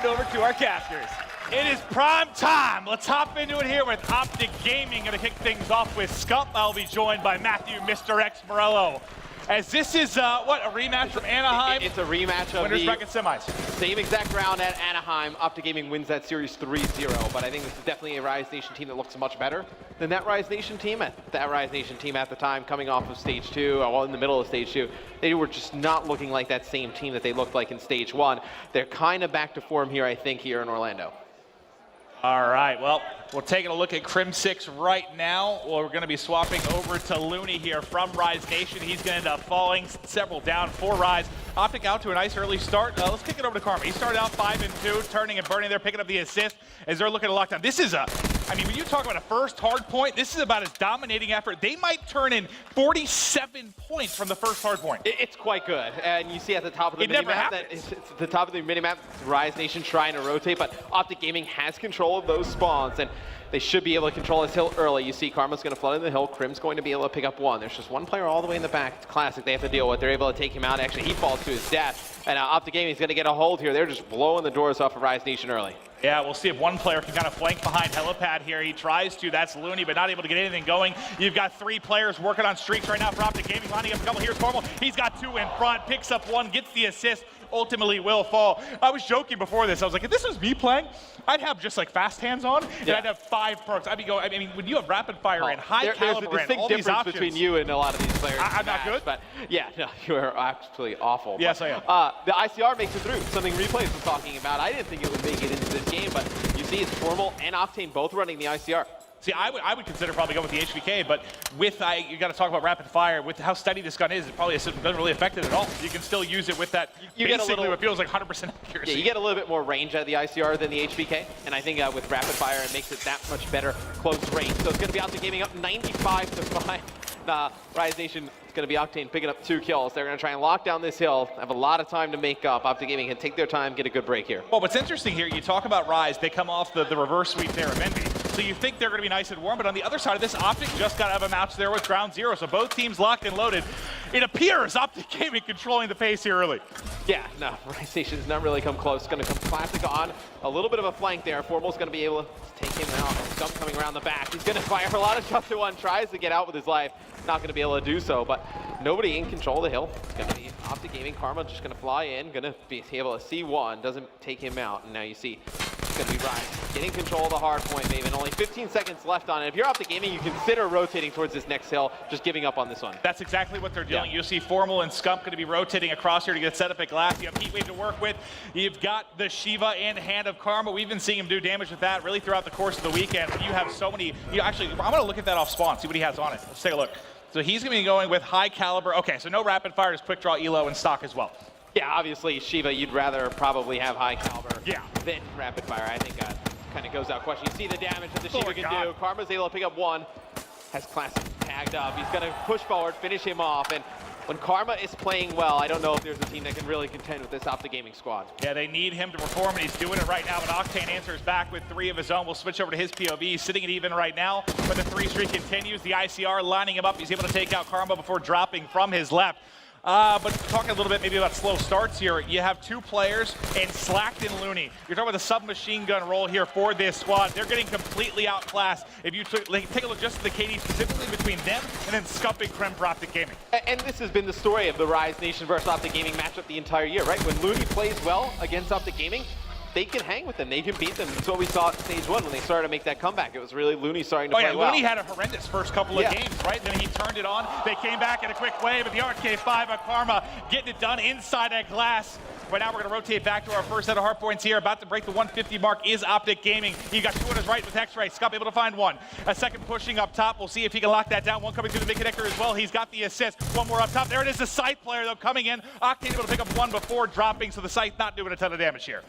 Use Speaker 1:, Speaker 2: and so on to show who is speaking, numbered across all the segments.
Speaker 1: around over to our casters. It is prime time. Let's hop into it here with Optic Gaming. Gonna kick things off with Scump. I'll be joined by Matthew, Mr. X Morello. As this is, a rematch from Anaheim?
Speaker 2: It's a rematch of
Speaker 1: Winners bracket semis.
Speaker 2: Same exact round at Anaheim. Optic Gaming wins that series 3-0, but I think this is definitely a Rise Nation team that looks much better than that Rise Nation team. That Rise Nation team at the time, coming off of stage 2, well, in the middle of stage 2, they were just not looking like that same team that they looked like in stage 1. They're kind of back to form here, I think, here in Orlando.
Speaker 1: All right, well, we're taking a look at Crim 6 right now. Well, we're going to be swapping over to Looney here from Rise Nation. He's going to end up falling several down for Rise. Optic out to a nice early start. Let's kick it over to Karma. He started out 5-2, turning and burning there, picking up the assist as they're looking to lock down. This is when you talk about a first hard point, this is about as dominating effort. They might turn in 47 points from the first hard point.
Speaker 2: It's quite good, and you see at the top of the minimap that it's at the top of the minimap, Rise Nation trying to rotate, but Optic Gaming has control of those spawns, and they should be able to control this hill early. You see Karma's going to flood in the hill. Crim's going to be able to pick up one. There's just one player all the way in the back. It's classic. They have to deal with. They're able to take him out. Actually, he falls to his death. And Optic Gaming is going to get a hold here. They're just blowing the doors off of Rise Nation early.
Speaker 1: Yeah, we'll see if one player can kind of flank behind Helipad here. He tries to. That's Looney, but not able to get anything going. You've got 3 players working on streaks right now for Optic Gaming, lining up a couple. Here's Formal. He's got 2 in front, picks up 1, gets the assist, ultimately will fall. I was joking before this. I was like, if this was me playing, I'd have just like fast hands on, and I'd have 5 perks. I'd be going, I mean, when you have rapid fire and high caliber
Speaker 2: there's a distinct
Speaker 1: and all these
Speaker 2: difference
Speaker 1: options,
Speaker 2: between you and a lot of these players.
Speaker 1: I'm not good?
Speaker 2: But yeah, no, you are absolutely awful.
Speaker 1: Yes,
Speaker 2: but,
Speaker 1: I am.
Speaker 2: The ICR makes it through, something Replays was talking about. I didn't think it would make it into this game, but you see it's Formal and Octane both running the ICR.
Speaker 1: See, I would consider probably going with the HVK, but with you got to talk about rapid fire. With how steady this gun is, it probably doesn't really affect it at all. You can still use it with that.
Speaker 2: You get a little,
Speaker 1: what feels like 100% accuracy.
Speaker 2: Yeah, you get a little bit more range out of the ICR than the HVK, and I think with rapid fire it makes it that much better close range. So it's going to be Optic Gaming up 95-5. Rise Nation is going to be Octane picking up 2 kills. They're going to try and lock down this hill. Have a lot of time to make up. Optic Gaming can take their time, get a good break here.
Speaker 1: Well, what's interesting here, you talk about Rise, they come off the reverse sweep there of Envy. So you think they're going to be nice and warm, but on the other side of this, Optic just got out of a match there with Ground Zero. So both teams locked and loaded. It appears Optic Gaming controlling the pace here early.
Speaker 2: Yeah, no, Rise Nation's not really come close. It's going to come classic on. A little bit of a flank there. Formal's going to be able to take him out. Scump coming around the back. He's going to fire a lot of shots at one. Tries to get out with his life. Not going to be able to do so, but nobody in control of the hill. It's going to be Optic Gaming. Karma just going to fly in. Going to be able to see one. Doesn't take him out. And now you see it's going to be Rise getting control of the hard point, Maven. Only 15 seconds left on it. If you're Optic Gaming, you consider rotating towards this next hill, just giving up on this one.
Speaker 1: That's exactly what they're doing.
Speaker 2: Yeah.
Speaker 1: You'll see Formal and Scump going to be rotating across here to get set up at glass. You have Heatwave to work with. You've got the Shiva and Hand of Karma. We've been seeing him do damage with that really throughout the course of the weekend. You have so many. Actually, I'm going to look at that off spawn, see what he has on it. Let's take a look. So he's going to be going with high caliber. Okay, so no rapid fire, just quick draw elo in stock as well.
Speaker 2: Yeah, obviously Shiva, you'd rather probably have high caliber than rapid fire. I think kind of goes out question. You see the damage that the Shiva can do. Karma's able to pick up 1. Has Classic tagged up. He's going to push forward, finish him off. And when Karma is playing well, I don't know if there's a team that can really contend with this Optic Gaming squad.
Speaker 1: Yeah, they need him to perform, and he's doing it right now. But Octane answers back with 3 of his own. We'll switch over to his POV. He's sitting at even right now, but the 3 streak continues. The ICR lining him up. He's able to take out Karma before dropping from his left. But talking a little bit maybe about slow starts here, you have 2 players in Slacked and Looney. You're talking about the submachine gun role here for this squad. They're getting completely outclassed. If you take a look just at the KD specifically between them and then Scump and Crim for Optic Gaming.
Speaker 2: And this has been the story of the Rise Nation versus Optic Gaming matchup the entire year, right? When Looney plays well against Optic Gaming, they can hang with them. They can beat them. That's what we saw at stage 1 when they started to make that comeback. It was really Looney starting to play well.
Speaker 1: Looney had a horrendous first couple of games, right? Then he turned it on. They came back in a quick way, but the RK5 of Karma getting it done inside that glass. Right now we're going to rotate back to our first set of hard points here. About to break the 150 mark is Optic Gaming. He got 2 on his right with X-Ray. Scump able to find 1. A second pushing up top. We'll see if he can lock that down. 1 coming through the mid-connector as well. He's got the assist. 1 more up top. There it is, the side player though coming in. Octane able to pick up 1 before dropping, so the site's not doing a ton of damage here.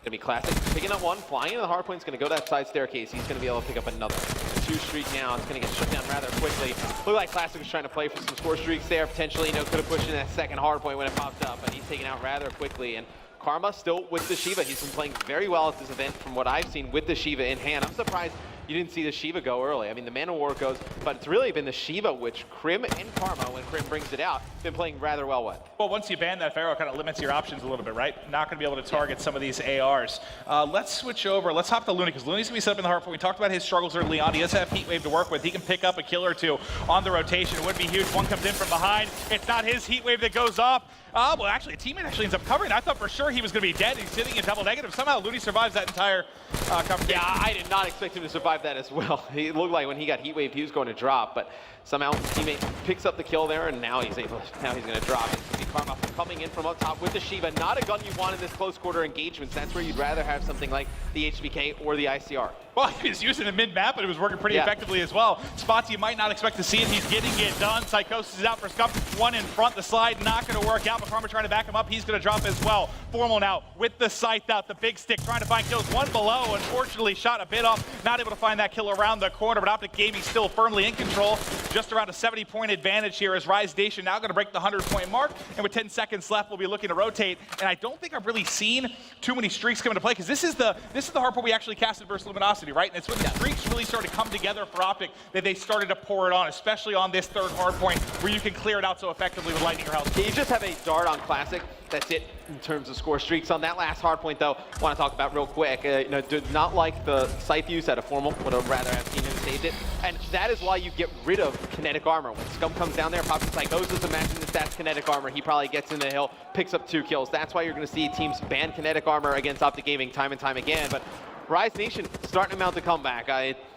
Speaker 2: It's going to be Classic. Picking up 1, flying into the hard point. It's going to go that side staircase. He's going to be able to pick up another. 2 streak now. It's going to get shut down rather quickly. Looked like Classic was trying to play for some score streaks there. Potentially, could have pushed in that second hard point when it popped up, but he's taken out rather quickly. And Karma still with the Shiva. He's been playing very well at this event from what I've seen with the Shiva in hand. I'm surprised you didn't see the Shiva go early. I mean, the Man of War goes, but it's really been the Shiva, which Crim and Karma, when Crim brings it out, been playing rather well with.
Speaker 1: Well, once you ban that Pharaoh, it kind of limits your options a little bit, right? Not going to be able to target some of these ARs. Let's switch over. Let's hop to Looney, because Looney's going to be set up in the Hardpoint. We talked about his struggles early on. He does have Heatwave to work with. He can pick up a kill or two on the rotation. It would be huge. One comes in from behind. It's not his Heatwave that goes off. Well, actually, a teammate actually ends up covering. I thought for sure he was going to be dead. He's sitting in double negative. Somehow Looney survives that entire conversation.
Speaker 2: Yeah, I did not expect him to survive that as well. It looked like when he got Heatwave, he was going to drop, but somehow his teammate picks up the kill there, and now he's going to drop. It's going to be Karma coming in from up top with the Shiva. Not a gun you want in this close quarter engagements. That's where you'd rather have something like the HBK or the ICR.
Speaker 1: Well, he was using the mid-map, but it was working pretty effectively as well. Spots you might not expect to see him. He's getting it done. Psychosis is out for Scum. One in front. The slide not going to work out. But Karma trying to back him up. He's going to drop as well. Formal now with the scythe out. The big stick trying to find kills. One below. Unfortunately, shot a bit off. Not able to find that kill around the corner. But Optic Gaming still firmly in control. Just around a 70-point advantage here as Rise Nation now going to break the 100-point mark. And with 10 seconds left, we'll be looking to rotate. And I don't think I've really seen too many streaks come into play, because this is the Hardpoint we actually casted versus Luminosity, right? And it's when the streaks really started to come together for Optic that they started to pour it on, especially on this third Hardpoint where you can clear it out so effectively with lightning or health.
Speaker 2: You just have a dart on Classic. That's it in terms of score streaks. On that last Hardpoint, though, I want to talk about real quick. Did not like the scythe use at a formal. Would have rather have seen him saved it. And that is why you get rid of kinetic armor. When Scum comes down there, pops Psychosis, imagine if that's kinetic armor. He probably gets in the hill, picks up 2 kills. That's why you're going to see teams ban kinetic armor against Optic Gaming time and time again. But Rise Nation starting to mount the comeback.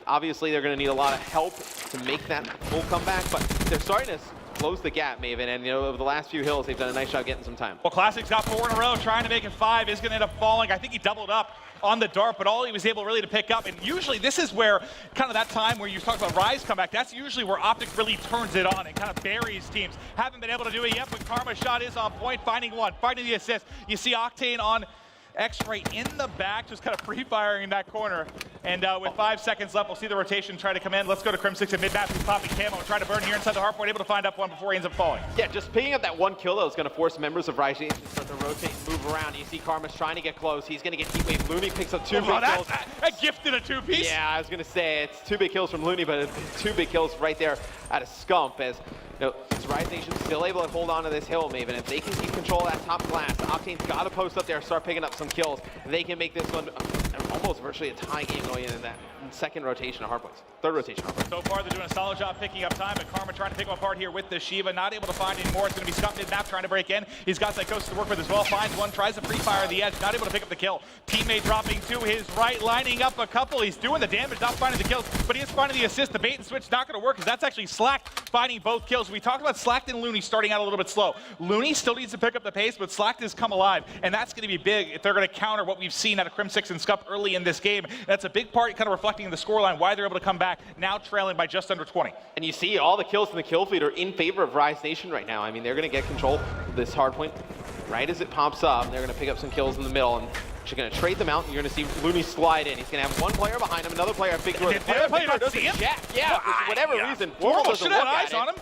Speaker 2: Obviously, they're going to need a lot of help to make that full comeback, but they're starting to close the gap, Maven, and over the last few hills, they've done a nice job getting some time.
Speaker 1: Well, Classic's got 4 in a row, trying to make it 5, is going to end up falling. I think he doubled up on the dart, but all he was able really to pick up, and usually this is where kind of that time where you talk about Rise comeback, that's usually where Optic really turns it on and kind of buries teams. Haven't been able to do it yet, but Karma's shot is on point, finding one, finding the assist. You see Octane on X-Ray in the back, just kind of free-firing in that corner. And with 5 seconds left, we'll see the rotation try to come in. Let's go to Crim 6 and mid-map. He's popping camo, trying to burn here inside the Hardpoint, able to find up one before he ends up falling.
Speaker 2: Yeah, just picking up that 1 kill, though, is going to force members of Rise Nation to start to rotate and move around. You see Karma's trying to get close. He's going to get Heatwave. Looney picks up 2 big kills.
Speaker 1: That gifted a 2-piece.
Speaker 2: Yeah, I was going to say, it's 2 big kills from Looney, but it's 2 big kills right there out of Scump, as is Rise Nation still able to hold on to this hill, Maven. If they can keep control of that top glass, Octane's got to post up there, start picking up some kills. They can make this one almost virtually a tie game going in that second rotation of Hardpoints. Third rotation of Hardpoints.
Speaker 1: So far, they're doing a solid job picking up time, but Karma trying to pick them apart here with the Shiva. Not able to find any more. It's going to be Scump mid-map trying to break in. He's got Psychosis to work with as well. Finds one, tries to pre-fire the edge. Not able to pick up the kill. Teammate dropping to his right, lining up a couple. He's doing the damage, not finding the kills, but he is finding the assist. The bait and switch not going to work, because that's actually Slack finding both kills. We talked about Slack and Looney starting out a little bit slow. Looney still needs to pick up the pace, but Slack has come alive, and that's going to be big if they're going to counter what we've seen out of Crim 6 and Scump early in this game. That's a big part kind of reflecting in the scoreline, why they're able to come back, now trailing by just under 20.
Speaker 2: And you see all the kills in the kill feed are in favor of Rise Nation right now. I mean, they're going to get control of this Hardpoint right as it pops up. They're going to pick up some kills in the middle, and they're going to trade them out, and you're going to see Looney slide in. He's going to have 1 player behind him, another player at big door. The
Speaker 1: player doesn't see him?
Speaker 2: Yeah, for whatever reason, Formal doesn't
Speaker 1: should have
Speaker 2: look
Speaker 1: eyes
Speaker 2: at
Speaker 1: on him.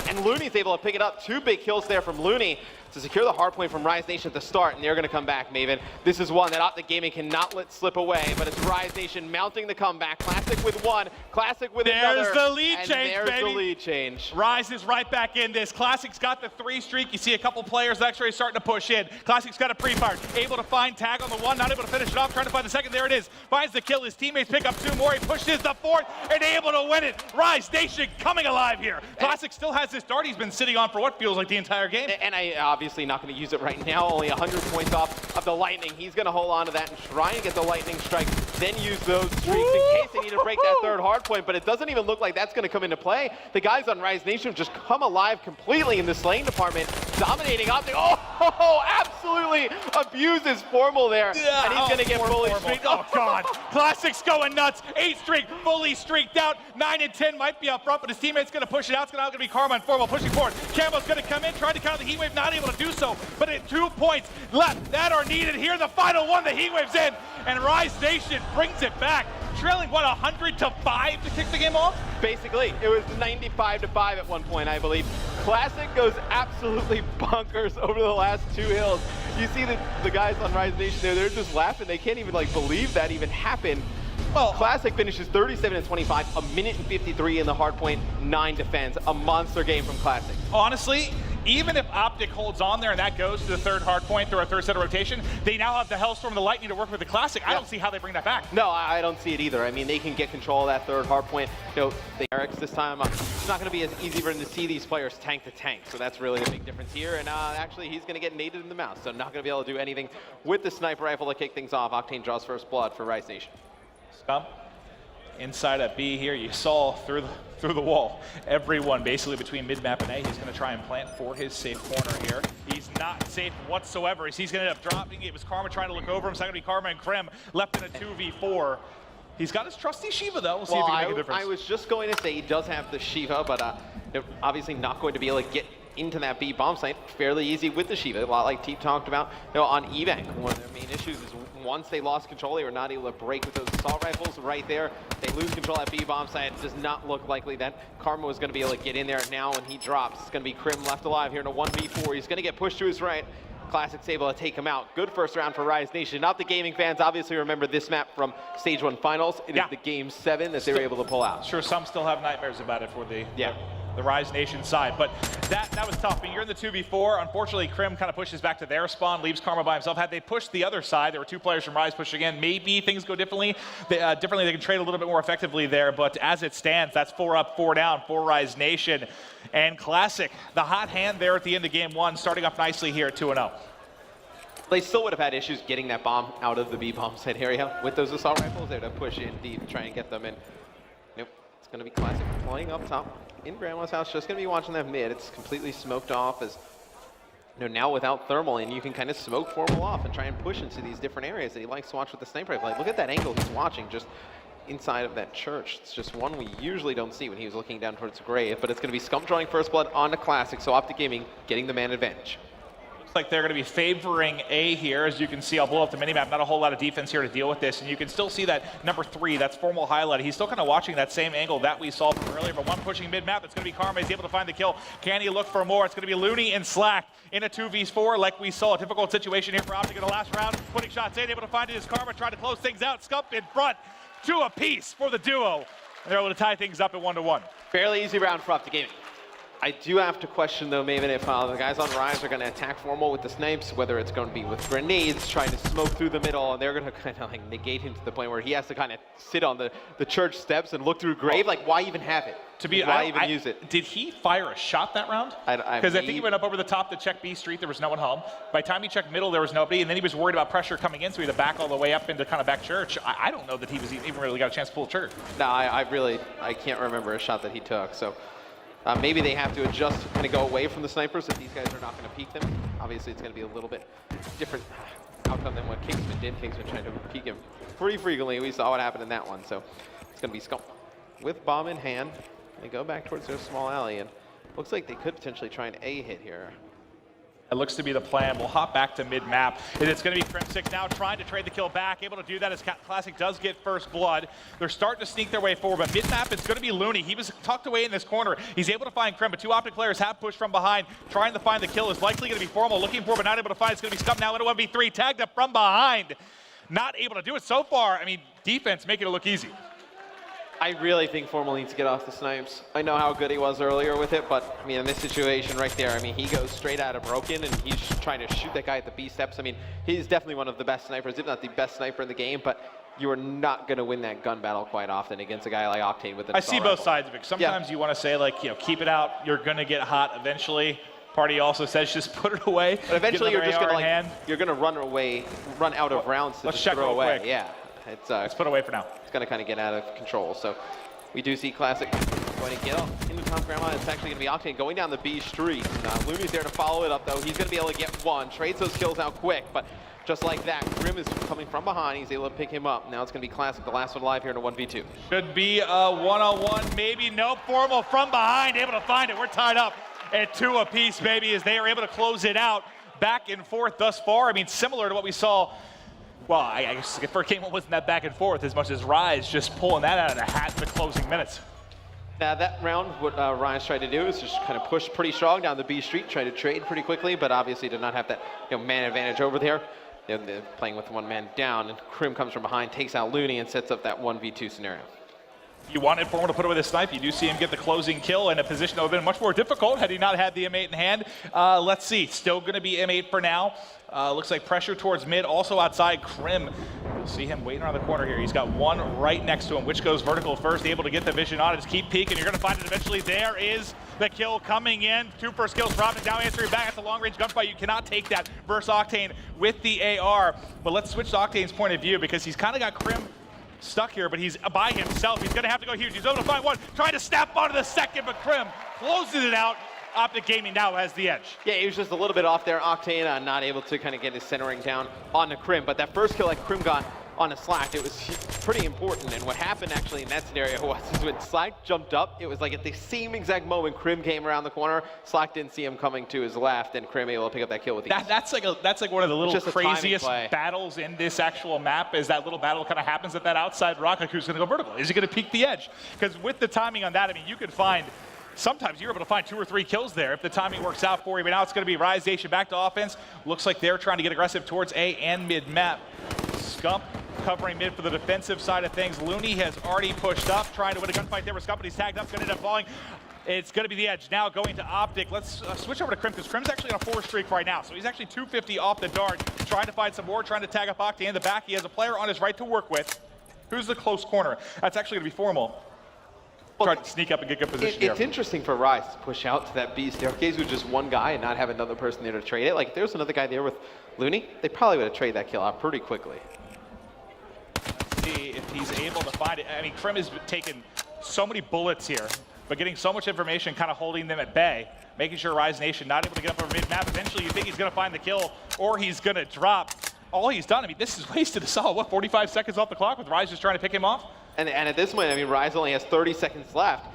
Speaker 2: And Looney's able to pick it up. 2 big kills there from Looney to secure the Hardpoint from Rise Nation at the start, and they're going to come back, Maven. This is one that Optic Gaming cannot let slip away, but it's Rise Nation mounting the comeback. Classic with 1, Classic with another.
Speaker 1: There's the lead change,
Speaker 2: there's
Speaker 1: baby.
Speaker 2: The lead change.
Speaker 1: Rise is right back in this. Classic's got the 3 streak. You see a couple players actually starting to push in. Classic's got a pre-fire. Able to find tag on the 1, not able to finish it off, trying to find the 2nd. There it is. Finds the kill. His teammates pick up 2 more. He pushes the 4th and able to win it. Rise Nation coming alive here. Classic still has this dart he's been sitting on for what feels like the entire game.
Speaker 2: And I obviously not going to use it right now. Only 100 points off of the lightning. He's going to hold on to that and try and get the lightning strike, then use those streaks in case they need to break that 3rd Hardpoint. But it doesn't even look like that's going to come into play. The guys on Rise Nation have just come alive completely in the slaying department, dominating Optic. Oh, absolutely abuses Formal there.
Speaker 1: Yeah,
Speaker 2: and he's going to get fully streaked.
Speaker 1: Oh, God. Classic's going nuts. 8 streak, fully streaked out. 9 and 10 might be up front, but his teammate's going to push it out. It's going to be Karma and Formal pushing forward. Camo's going to come in, trying to counter the Heatwave, not able to do so. But at 2 points left that are needed here. The final one, the Heatwave's in, and Rise Nation brings it back. Trailing, what, 100-5 to kick the game off?
Speaker 2: Basically, it was 95-5 at one point, I believe. Classic goes absolutely bonkers over the last 2 hills. You see the guys on Rise Nation there, they're just laughing. They can't even believe that even happened.
Speaker 1: Well,
Speaker 2: Classic finishes 37-25, a minute and 53 in the hardpoint, 9 defense. A monster game from Classic.
Speaker 1: honestly, even if Optic holds on there and that goes to the third hard point through our third set of rotation, they now have the Hellstorm and the Lightning to work with the Classic. I don't see how they bring that back.
Speaker 2: No, I don't see it either. I mean, they can get control of that third hard point. You know, the Eric's this time, it's not going to be as easy for them to see these players tank to tank. So that's really the big difference here. And actually, he's going to get naded in the mouth. So not going to be able to do anything with the sniper rifle to kick things off. Octane draws first blood for Rise Nation.
Speaker 1: Scum, inside at B here, you saw through the wall. Everyone basically between mid-map and A, he's going to try and plant for his safe corner here. He's not safe whatsoever. He's going to end up dropping. It was Karma trying to look over him. It's not going to be Karma and Krem left in a 2v4. He's got his trusty Shiva though. We'll see if he can make a difference.
Speaker 2: I was just going to say he does have the Shiva, but obviously not going to be able to get into that B bomb site fairly easy with the Shiva. A lot like Teep talked about, on EVAC. One of their main issues is once they lost control, they were not able to break with those assault rifles right there. They lose control at B bomb site. It does not look likely that Karma was going to be able to get in there. Now when he drops, it's going to be Krim left alive here in a 1v4. He's going to get pushed to his right. Classic's able to take him out. Good first round for Rise Nation. Not the gaming fans obviously remember this map from Stage 1 Finals. It is the Game 7 that they were able to pull out.
Speaker 1: Sure, some still have nightmares about it for the Rise Nation side, but that was tough. I mean, you're in the 2v4. Unfortunately, Krim kind of pushes back to their spawn, leaves Karma by himself. Had they pushed the other side, there were 2 players from Rise pushing in. Maybe things go differently. They can trade a little bit more effectively there, but as it stands, that's 4 up, 4 down for Rise Nation. And Classic, the hot hand there at the end of game 1, starting up nicely here at 2-0.
Speaker 2: They still would have had issues getting that bomb out of the B bomb site area with those assault rifles. They'd have to push in deep, try and get them in. Nope, it's going to be Classic playing up top in Grandma's house. Just going to be watching that mid. It's completely smoked off as now without thermal, and you can kind of smoke Formal off and try and push into these different areas that he likes to watch with the sniper rifle. Like, look at that angle he's watching just inside of that church. It's just one we usually don't see when he was looking down towards the grave, but it's going to be Scum drawing first blood on the Classic, so Optic Gaming getting the man advantage.
Speaker 1: Looks like they're going to be favoring A here. As you can see, I'll blow up the minimap. Not a whole lot of defense here to deal with this. And you can still see that number 3, that's Formal highlighted. He's still kind of watching that same angle that we saw from earlier, but one pushing mid-map. It's going to be Karma. He's able to find the kill. Can he look for more? It's going to be Looney and Slack in a 2v4 like we saw. A difficult situation here for Optic in the last round. Putting shots in, able to find it is Karma. Trying to close things out. Scump in front. 2 apiece for the duo. And they're able to tie things up at 1-1.
Speaker 2: Fairly easy round for Optic Gaming. I do have to question, though, Maven, if the guys on Rise are going to attack Formal with the snipes, whether it's going to be with grenades, trying to smoke through the middle, and they're going to kind of like negate him to the point where he has to kind of sit on the church steps and look through grave. Like, why even have it? Why even use it?
Speaker 1: Did he fire a shot that round? Because I think he went up over the top to check B Street. There was no one home. By the time he checked middle, there was nobody. And then he was worried about pressure coming in, so he had to back all the way up into kind of back church. I don't know that he was even really got a chance to pull the trigger.
Speaker 2: No, I can't remember a shot that he took. So maybe they have to adjust to kind of go away from the snipers if these guys are not going to peek them. Obviously, it's going to be a little bit different outcome than what Kingsman did. Kingsman tried to peek him pretty frequently. We saw what happened in that one. So it's going to be Scump with bomb in hand. They go back towards their small alley, and looks like they could potentially try an A hit here.
Speaker 1: It looks to be the plan. We'll hop back to mid-map. And it's going to be Crim6 now trying to trade the kill back. Able to do that as Classic does get first blood. They're starting to sneak their way forward, but mid-map, it's going to be Looney. He was tucked away in this corner. He's able to find Krim, but 2 Optic players have pushed from behind. Trying to find the kill is likely going to be Formal. Looking for, but not able to find. It's going to be Scum now in a 1v3. Tagged up from behind. Not able to do it so far. I mean, defense making it look easy.
Speaker 2: I really think Formal needs to get off the snipes. I know how good he was earlier with it, but I mean, in this situation right there, I mean, he goes straight out of broken and he's trying to shoot that guy at the B steps. I mean, he's definitely one of the best snipers, if not the best sniper in the game, but you are not going to win that gun battle quite often against a guy like Octane with an
Speaker 1: I see both sides of it. Sometimes you want to say, like, keep it out. You're going to get hot eventually. Party also says just put it away.
Speaker 2: But eventually you're just going to you're going to run out of rounds to
Speaker 1: let's
Speaker 2: just
Speaker 1: check
Speaker 2: throw
Speaker 1: real
Speaker 2: away.
Speaker 1: quick.
Speaker 2: Yeah.
Speaker 1: Let's put it away for now.
Speaker 2: It's going to kind of get out of control. So we do see Classic going to get into top grandma. It's actually going to be Octane going down the B street. Looney's there to follow it up, though. He's going to be able to get one. Trades those kills out quick, but just like that, Grim is coming from behind. He's able to pick him up. Now it's going to be Classic, the last one alive here in a 1v2.
Speaker 1: Should be a 1-on-1, maybe. No. Formal from behind, able to find it. We're tied up at 2 apiece, baby, as they are able to close it out back and forth thus far. I mean, similar to what we saw. Well, I guess the first game wasn't that back and forth as much as Rise just pulling that out of the hat in the closing minutes.
Speaker 2: Now that round, what Rise tried to do is just kind of push pretty strong down the B street, try to trade pretty quickly, but obviously did not have that man advantage over there. They're playing with one man down, and Krim comes from behind, takes out Looney, and sets up that 1v2 scenario.
Speaker 1: You wanted Formal to put away the snipe. You do see him get the closing kill in a position that would have been much more difficult had he not had the M8 in hand. Let's see. Still going to be M8 for now. Looks like pressure towards mid. Also outside, Krim. You'll see him waiting around the corner here. He's got one right next to him, which goes vertical first, able to get the vision on it. Just keep peeking. You're going to find it eventually. There is the kill coming in. 2 first kills for Optic. Now answering back at the long-range gunfight. You cannot take that versus Octane with the AR. But let's switch to Octane's point of view because he's kind of got Krim stuck here, but he's by himself. He's going to have to go huge. He's able to find one, trying to snap onto the second, but Krim closes it out. Optic Gaming now has the edge.
Speaker 2: Yeah, he was just a little bit off there. Octane not able to kind of get his centering down on the Krim, but that first kill that Krim got on a Slack, it was pretty important. And what happened actually in that scenario was when Slack jumped up, it was like at the same exact moment Krim came around the corner, Slack didn't see him coming to his left, and Krim able to pick up that kill with ease.
Speaker 1: That's like one of the little craziest
Speaker 2: play.
Speaker 1: battles in this actual map, is that little battle kind of happens at that outside rock. Like, who's going to go vertical? Is he going to peek the edge? Because with the timing on that, I mean, you could find, sometimes you're able to find 2 or 3 kills there if the timing works out for you. But now it's going to be Rise Nation back to offense. Looks like they're trying to get aggressive towards A and mid map. Scump covering mid for the defensive side of things. Looney has already pushed up, trying to win a gunfight there with Scump, but he's tagged up, going to end up falling. It's going to be the edge now going to Optic. Let's switch over to Krim, because Krim's actually on a 4 streak right now. So he's actually 250 off the dart, trying to find some more, trying to tag up Octane in the back. He has a player on his right to work with. Who's the close corner? That's actually going to be Formal. Try to sneak up and get good position
Speaker 2: It's interesting for Rise to push out to that B staircase with just one guy and not have another person there to trade it. Like, if there was another guy there with Looney, they probably would have traded that kill out pretty quickly.
Speaker 1: See if he's able to find it. I mean, Krim has taken so many bullets here, but getting so much information, kind of holding them at bay, making sure Rise Nation not able to get up over mid-map. Eventually, you think he's going to find the kill, or he's going to drop. All he's done, I mean, this is wasted a solid, what, 45 seconds off the clock with Rise just trying to pick him off?
Speaker 2: And at this point, I mean, Rise only has 30 seconds left.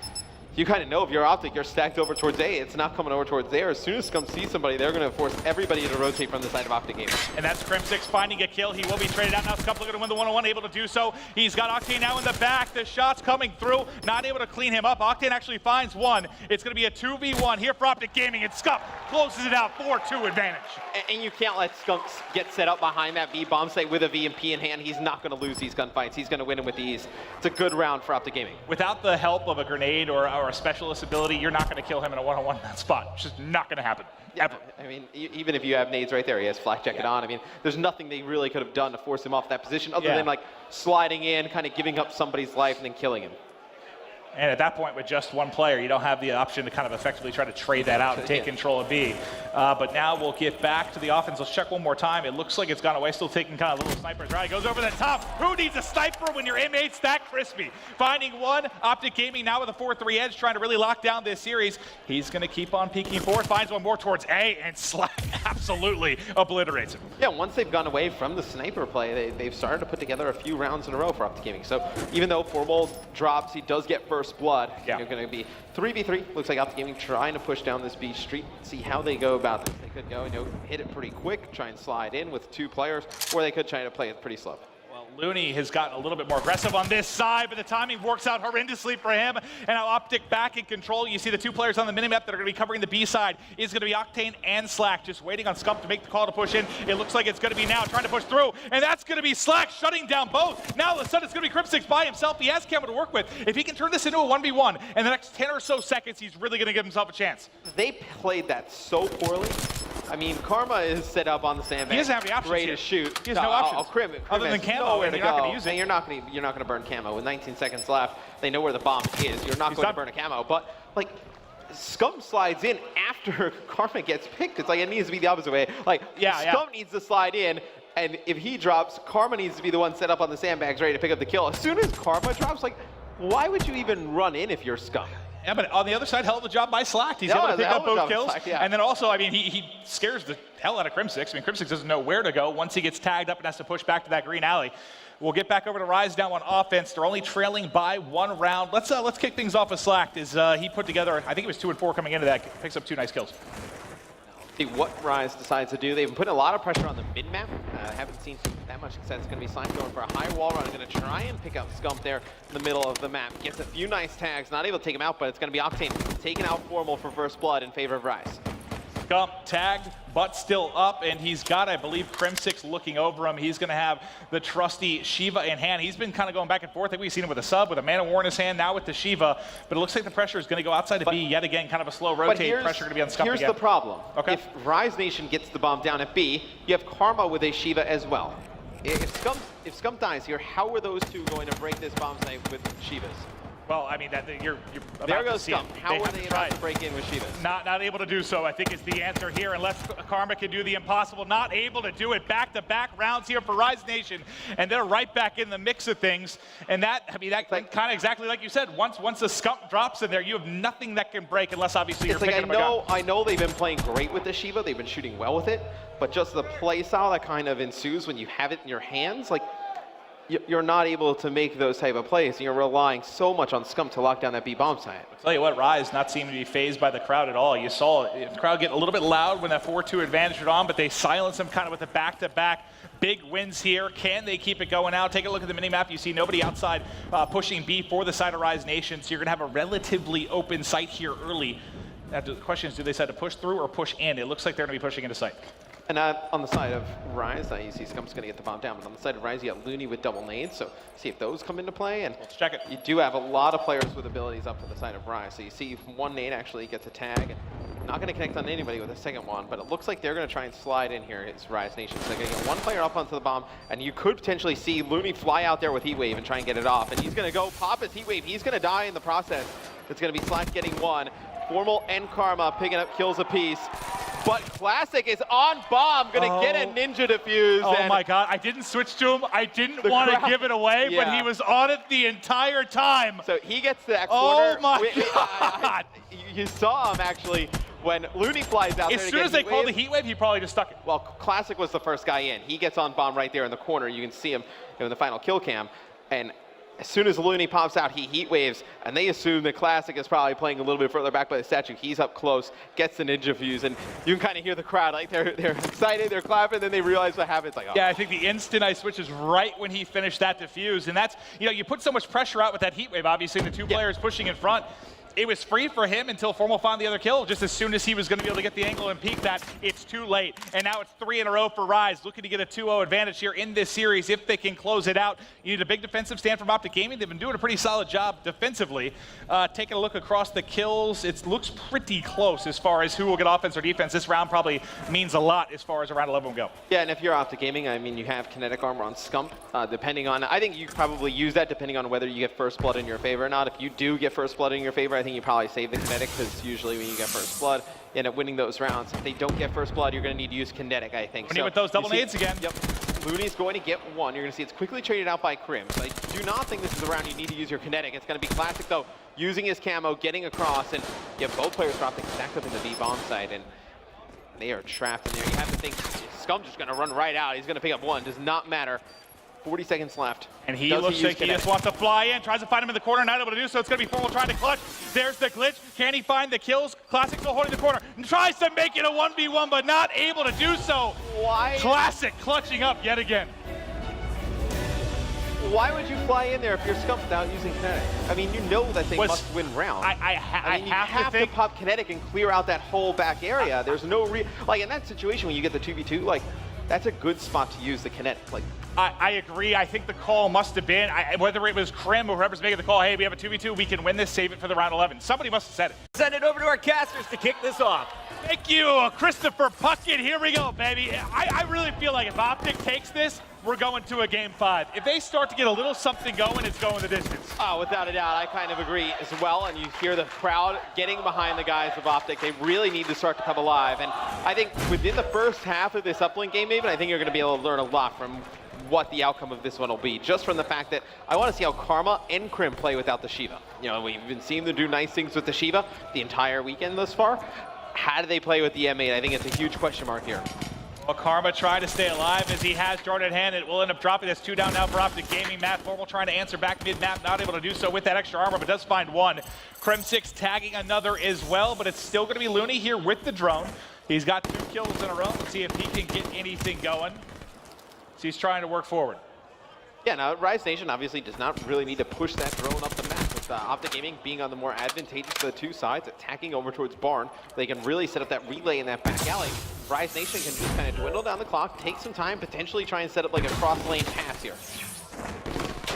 Speaker 2: You kind of know if you're Optic, you're stacked over towards A. It's not coming over towards there. As soon as Scum sees somebody, they're going to force everybody to rotate from the side of Optic Gaming.
Speaker 1: And that's Crim6 finding a kill. He will be traded out now. Scump looking to win the 1-on-1, able to do so. He's got Octane now in the back. The shot's coming through, not able to clean him up. Octane actually finds one. It's going to be a 2v1 here for Optic Gaming, and Scump closes it out, 4-2 advantage.
Speaker 2: And you can't let Scump get set up behind that B bomb site with a VMP in hand. He's not going to lose these gunfights. He's going to win them with ease. It's a good round for Optic Gaming.
Speaker 1: Without the help of a grenade or a specialist ability, you're not going to kill him in a 1-on-1 in that spot. It's just not going to happen, ever.
Speaker 2: I mean, even if you have nades right there, he has flak jacket on. I mean, there's nothing they really could have done to force him off that position other than like sliding in, kind of giving up somebody's life and then killing him.
Speaker 1: And at that point, with just one player, you don't have the option to kind of effectively try to trade that out and take control of B. But now we'll get back to the offense. Let's check one more time. It looks like it's gone away, still taking kind of little snipers. Right, goes over the top. Who needs a sniper when you're M8 stack crispy? Finding one. Optic Gaming now with a 4-3 edge, trying to really lock down this series. He's going to keep on peeking forward, finds one more towards A, and Slack absolutely obliterates him.
Speaker 2: Yeah, once they've gone away from the sniper play, they've started to put together a few rounds in a row for Optic Gaming. So even though Formal drops, he does get first blood.
Speaker 1: Yeah.
Speaker 2: They're going to be 3v3. Looks like Optic Gaming trying to push down this B street, see how they go about this. They could go, hit it pretty quick, try and slide in with 2 players, or they could try to play it pretty slow.
Speaker 1: Looney has gotten a little bit more aggressive on this side, but the timing works out horrendously for him. And now Optic back in control. You see the 2 players on the minimap that are going to be covering the B side is going to be Octane and Slack, just waiting on Scump to make the call to push in. It looks like it's going to be now trying to push through, and that's going to be Slack shutting down both. Now all of a sudden it's going to be Crim6 by himself. He has Camo to work with. If he can turn this into a 1v1 in the next 10 or so seconds, he's really going to give himself a chance.
Speaker 2: They played that so poorly. I mean, Karma is set up on the sandbag.
Speaker 1: He doesn't have any options
Speaker 2: ready
Speaker 1: here.
Speaker 2: to shoot.
Speaker 1: He has no options.
Speaker 2: Krim
Speaker 1: other than Camo, and you're not going to use it.
Speaker 2: And you're not going to burn Camo. With 19 seconds left, they know where the bomb is. You're not going to burn a Camo. But, like, Scum slides in after Karma gets picked. It's like it needs to be the opposite way. Like, Scum needs to slide in, and if he drops, Karma needs to be the one set up on the sandbags ready to pick up the kill. As soon as Karma drops, like, why would you even run in if you're Scum?
Speaker 1: Yeah, but on the other side, hell of a job by Slack. He's able to pick up both kills.
Speaker 2: Slack,
Speaker 1: and then also, I mean, he scares the hell out of Crim6. I mean, Crim6 doesn't know where to go once he gets tagged up and has to push back to that green alley. We'll get back over to Rise now on offense. They're only trailing by 1 round. Let's kick things off with Slack. He put together, I think it was 2 and 4 coming into that, picks up 2 nice kills.
Speaker 2: See what Rise decides to do. They've been putting a lot of pressure on the mid-map. Haven't seen that much success. It's going to be Slime going for a high wall run. Going to try and pick up Scump there in the middle of the map. Gets a few nice tags. Not able to take him out, but it's going to be Octane taking out Formal for first blood in favor of Rise.
Speaker 1: Scump tagged, but still up, and he's got, I believe, Crim6 looking over him. He's going to have the trusty Shiva in hand. He's been kind of going back and forth. I think we've seen him with a sub, with a Man of War in his hand, now with the Shiva, but it looks like the pressure is going to go outside of B yet again, kind of a slow rotate. Pressure going to be on Scump again.
Speaker 2: Here's the problem.
Speaker 1: Okay.
Speaker 2: If Rise Nation gets the bomb down at B, you have Karma with a Shiva as well. If Scump dies here, how are those two going to break this bomb site with Shivas?
Speaker 1: Well, I mean, you're about
Speaker 2: there
Speaker 1: to
Speaker 2: goes
Speaker 1: see
Speaker 2: Scump.
Speaker 1: it.
Speaker 2: How are they about to break in with Shivas?
Speaker 1: Not able to do so, I think, is the answer here, unless Karma can do the impossible. Not able to do it. Back-to-back rounds here for Rise Nation, and they're right back in the mix of things. And that, I mean, that kind of exactly like you said, once the Scump drops in there, you have nothing that can break unless obviously you're picking up a gun.
Speaker 2: I know they've been playing great with the Shiva. They've been shooting well with it, but just the play style that kind of ensues when you have it in your hands, like, you're not able to make those type of plays, and you're relying so much on Scump to lock down that B bomb site.
Speaker 1: I'll tell you what, Rise not seeming to be phased by the crowd at all. You saw the crowd get a little bit loud when that 4-2 advantage was on, but they silenced them kind of with the back-to-back big wins here. Can they keep it going out? Take a look at the minimap. You see nobody outside pushing B for the side of Rise Nation, so you're going to have a relatively open site here early. Now, the question is, do they decide to push through or push in? It looks like they're going to be pushing into site.
Speaker 2: And on the side of Rise, you see Scump's going to get the bomb down, but on the side of Rise, you got Looney with double nades, so see if those come into play. And
Speaker 1: let's check it.
Speaker 2: You do have a lot of players with abilities up to the side of Rise, so you see one nade actually gets a tag. Not going to connect on anybody with a second one, but it looks like they're going to try and slide in here. It's Rise Nation, so they're going to get one player up onto the bomb, and you could potentially see Looney fly out there with Heatwave and try and get it off, and he's going to go pop his Heatwave. He's going to die in the process. It's going to be Slack getting one. Formal and Karma picking up kills apiece. But Classic is on bomb, gonna get a ninja defuse.
Speaker 1: Oh my God, I didn't switch to him. I didn't want to give it away, but he was on it the entire time.
Speaker 2: So he gets that corner.
Speaker 1: Oh my God.
Speaker 2: You saw him actually when Looney flies out there.
Speaker 1: As soon as they called the heat wave, he probably just stuck it.
Speaker 2: Well, Classic was the first guy in. He gets on bomb right there in the corner. You can see him in the final kill cam. And as soon as Looney pops out, he heat waves, and they assume that Classic is probably playing a little bit further back by the statue. He's up close, gets the ninja fuse, and you can kind of hear the crowd, like they're excited, they're clapping, then they realize what happens. Like, oh.
Speaker 1: Yeah, I think the instant I switch is right when he finished that defuse, and that's, you know, you put so much pressure out with that heat wave, obviously, the two players pushing in front. It was free for him until Formal found the other kill. Just as soon as he was going to be able to get the angle and peek that, it's too late. And now it's 3 in a row for Rise, looking to get a 2-0 advantage here in this series if they can close it out. You need a big defensive stand from Optic Gaming. They've been doing a pretty solid job defensively. Taking a look across the kills, it looks pretty close as far as who will get offense or defense. This round probably means a lot as far as around 11 will go.
Speaker 2: Yeah, and if you're Optic Gaming, I mean, you have kinetic armor on Scump, depending on, I think you probably use that depending on whether you get first blood in your favor or not. If you do get first blood in your favor, I think you probably save the kinetic, because usually when you get first blood, you end up winning those rounds. If they don't get first blood, you're going to need to use kinetic, I think.
Speaker 1: So with those double nades again.
Speaker 2: Yep. Looney's going to get one. You're going to see it's quickly traded out by Crim. So I do not think this is a round you need to use your kinetic. It's going to be Classic, though, using his camo, getting across, and you have both players dropping stacked up in the B bomb site, and they are trapped in there. You have to think Scump's just going to run right out. He's going to pick up one. Does not matter. 40 seconds left.
Speaker 1: And he looks like he just wants to fly in, tries to find him in the corner, not able to do so. It's going to be Formal trying to clutch. There's the glitch. Can he find the kills? Classic still holding the corner. And tries to make it a 1v1, but not able to do so.
Speaker 2: Why?
Speaker 1: Classic clutching up yet again.
Speaker 2: Why would you fly in there if you're Scump without using kinetic? I mean, you know that they must win round.
Speaker 1: I have
Speaker 2: to pop kinetic and clear out that whole back area. There's no like in that situation when you get the 2v2, like that's a good spot to use the kinetic. Like
Speaker 1: I agree. I think the call must have been, whether it was Crim or whoever's making the call, hey, we have a 2v2, we can win this, save it for the round 11. Somebody must have said it.
Speaker 3: Send it over to our casters to kick this off.
Speaker 1: Thank you, Christopher Puckett. Here we go, baby. I really feel like if Optic takes this, we're going to a game 5. If they start to get a little something going, it's going the distance.
Speaker 2: Oh, without a doubt, I kind of agree as well. And you hear the crowd getting behind the guys of Optic. They really need to start to come alive. And I think within the first half of this Uplink game, even, I think you're going to be able to learn a lot from what the outcome of this one will be. Just from the fact that I want to see how Karma and Crim play without the Shiva. You know, we've been seeing them do nice things with the Shiva the entire weekend thus far. How do they play with the M8? I think it's a huge question mark here.
Speaker 1: Well, Karma trying to stay alive as he has Jordan at hand. It will end up dropping. That's 2 down now for Optic Gaming. Matt Formal trying to answer back mid-map, not able to do so with that extra armor, but does find one. Crim6 tagging another as well, but it's still going to be Looney here with the drone. He's got 2 kills in a row. Let's see if he can get anything going. So he's trying to work forward.
Speaker 2: Yeah, now Rise Nation obviously does not really need to push that drone up the map. with Optic Gaming being on the more advantageous of the two sides, attacking over towards Barn. They can really set up that relay in that back alley. Rise Nation can just kind of dwindle down the clock, take some time, potentially try and set up like a cross-lane pass here.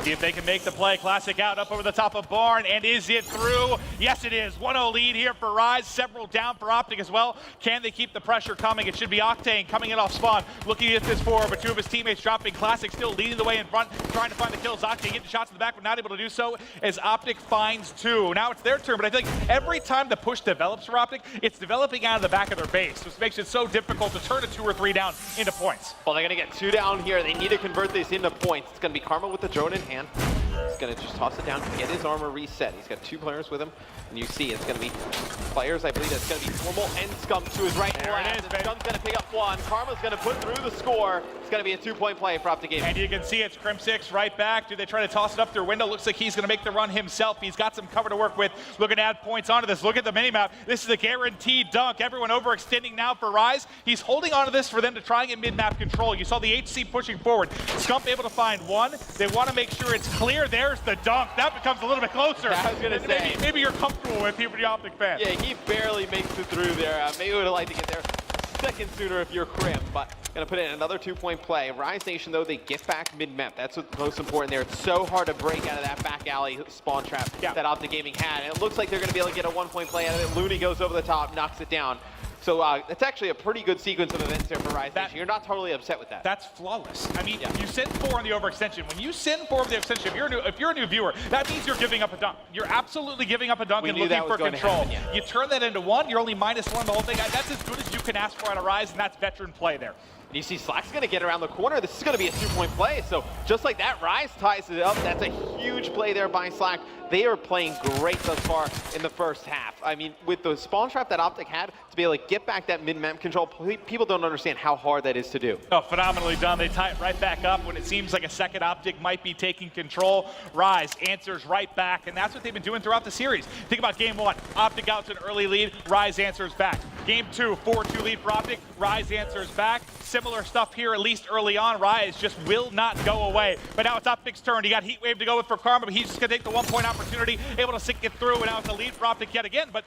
Speaker 1: See if they can make the play. Classic out up over the top of Barn, and is it through? Yes, it is. 1-0 lead here for Rise. Several down for Optic as well. Can they keep the pressure coming? It should be Octane coming in off spawn, looking at this forward, but two of his teammates dropping. Classic still leading the way in front, trying to find the kills. Octane getting shots in the back, but not able to do so as Optic finds two. Now it's their turn, but I think every time the push develops for Optic, it's developing out of the back of their base, which makes it so difficult to turn a 2 or 3 down into points.
Speaker 2: Well, they're going to get 2 down here. They need to convert this into points. It's going to be Karma with the drone in hand. He's going to just toss it down to get his armor reset. He's got 2 players with him, and you see it's going to be players, I believe it's going to be Formal and Scum to his right.
Speaker 1: There it is, baby.
Speaker 2: Scum's going to pick up 1. Karma's going to put through the score. It's going to be a 2-point play for Optic Gaming.
Speaker 1: And you can see it's Crim6 right back. Do they try to toss it up their window? Looks like he's going to make the run himself. He's got some cover to work with. Looking to add points onto this. Look at the minimap. This is a guaranteed dunk. Everyone overextending now for Rise. He's holding onto this for them to try and get mid-map control. You saw the HC pushing forward. Scump able to find 1. They want to make sure it's clear. There's the dunk. That becomes a little bit closer.
Speaker 2: I was going to say.
Speaker 1: Maybe you're comfortable with here for the Optic fan.
Speaker 2: Yeah, he barely makes it through there. Maybe would have liked to get there a second sooner if you're Crim, but going to put in another 2-point play. Rise Nation, though, they get back mid-map. That's what's most important there. It's so hard to break out of that back alley spawn trap that Optic Gaming had. And it looks like they're going to be able to get a 1-point play out of it. Looney goes over the top, knocks it down. So it's actually a pretty good sequence of events here for Rise Nation. You're not totally upset with that.
Speaker 1: That's flawless. I mean, you send 4 on the overextension. When you send 4 on the extension, if you're a new viewer, that means you're giving up a dunk. You're absolutely giving up a dunk and looking for control.
Speaker 2: Happen,
Speaker 1: You turn that into 1, you're only -1 the whole thing. That's as good as you can ask for out of Rise, and that's veteran play there.
Speaker 2: And you see Slack's going to get around the corner. This is going to be a 2-point play. So just like that, Rise ties it up. That's a huge play there by Slack. They are playing great thus far in the first half. I mean, with the spawn trap that Optic had, to be able to get back that mid-map control, people don't understand how hard that is to do.
Speaker 1: Oh, phenomenally done. They tie it right back up when it seems like a second Optic might be taking control. Rise answers right back, and that's what they've been doing throughout the series. Think about game 1. Optic out to an early lead. Rise answers back. Game 2, 4-2 lead for Optic. Rise answers back. Similar stuff here, at least early on. Rise just will not go away. But now it's Optic's turn. He got Heatwave to go with for Karma, but he's just going to take the 1-point opportunity, able to sink it through, and now it's a lead for Optic yet again. But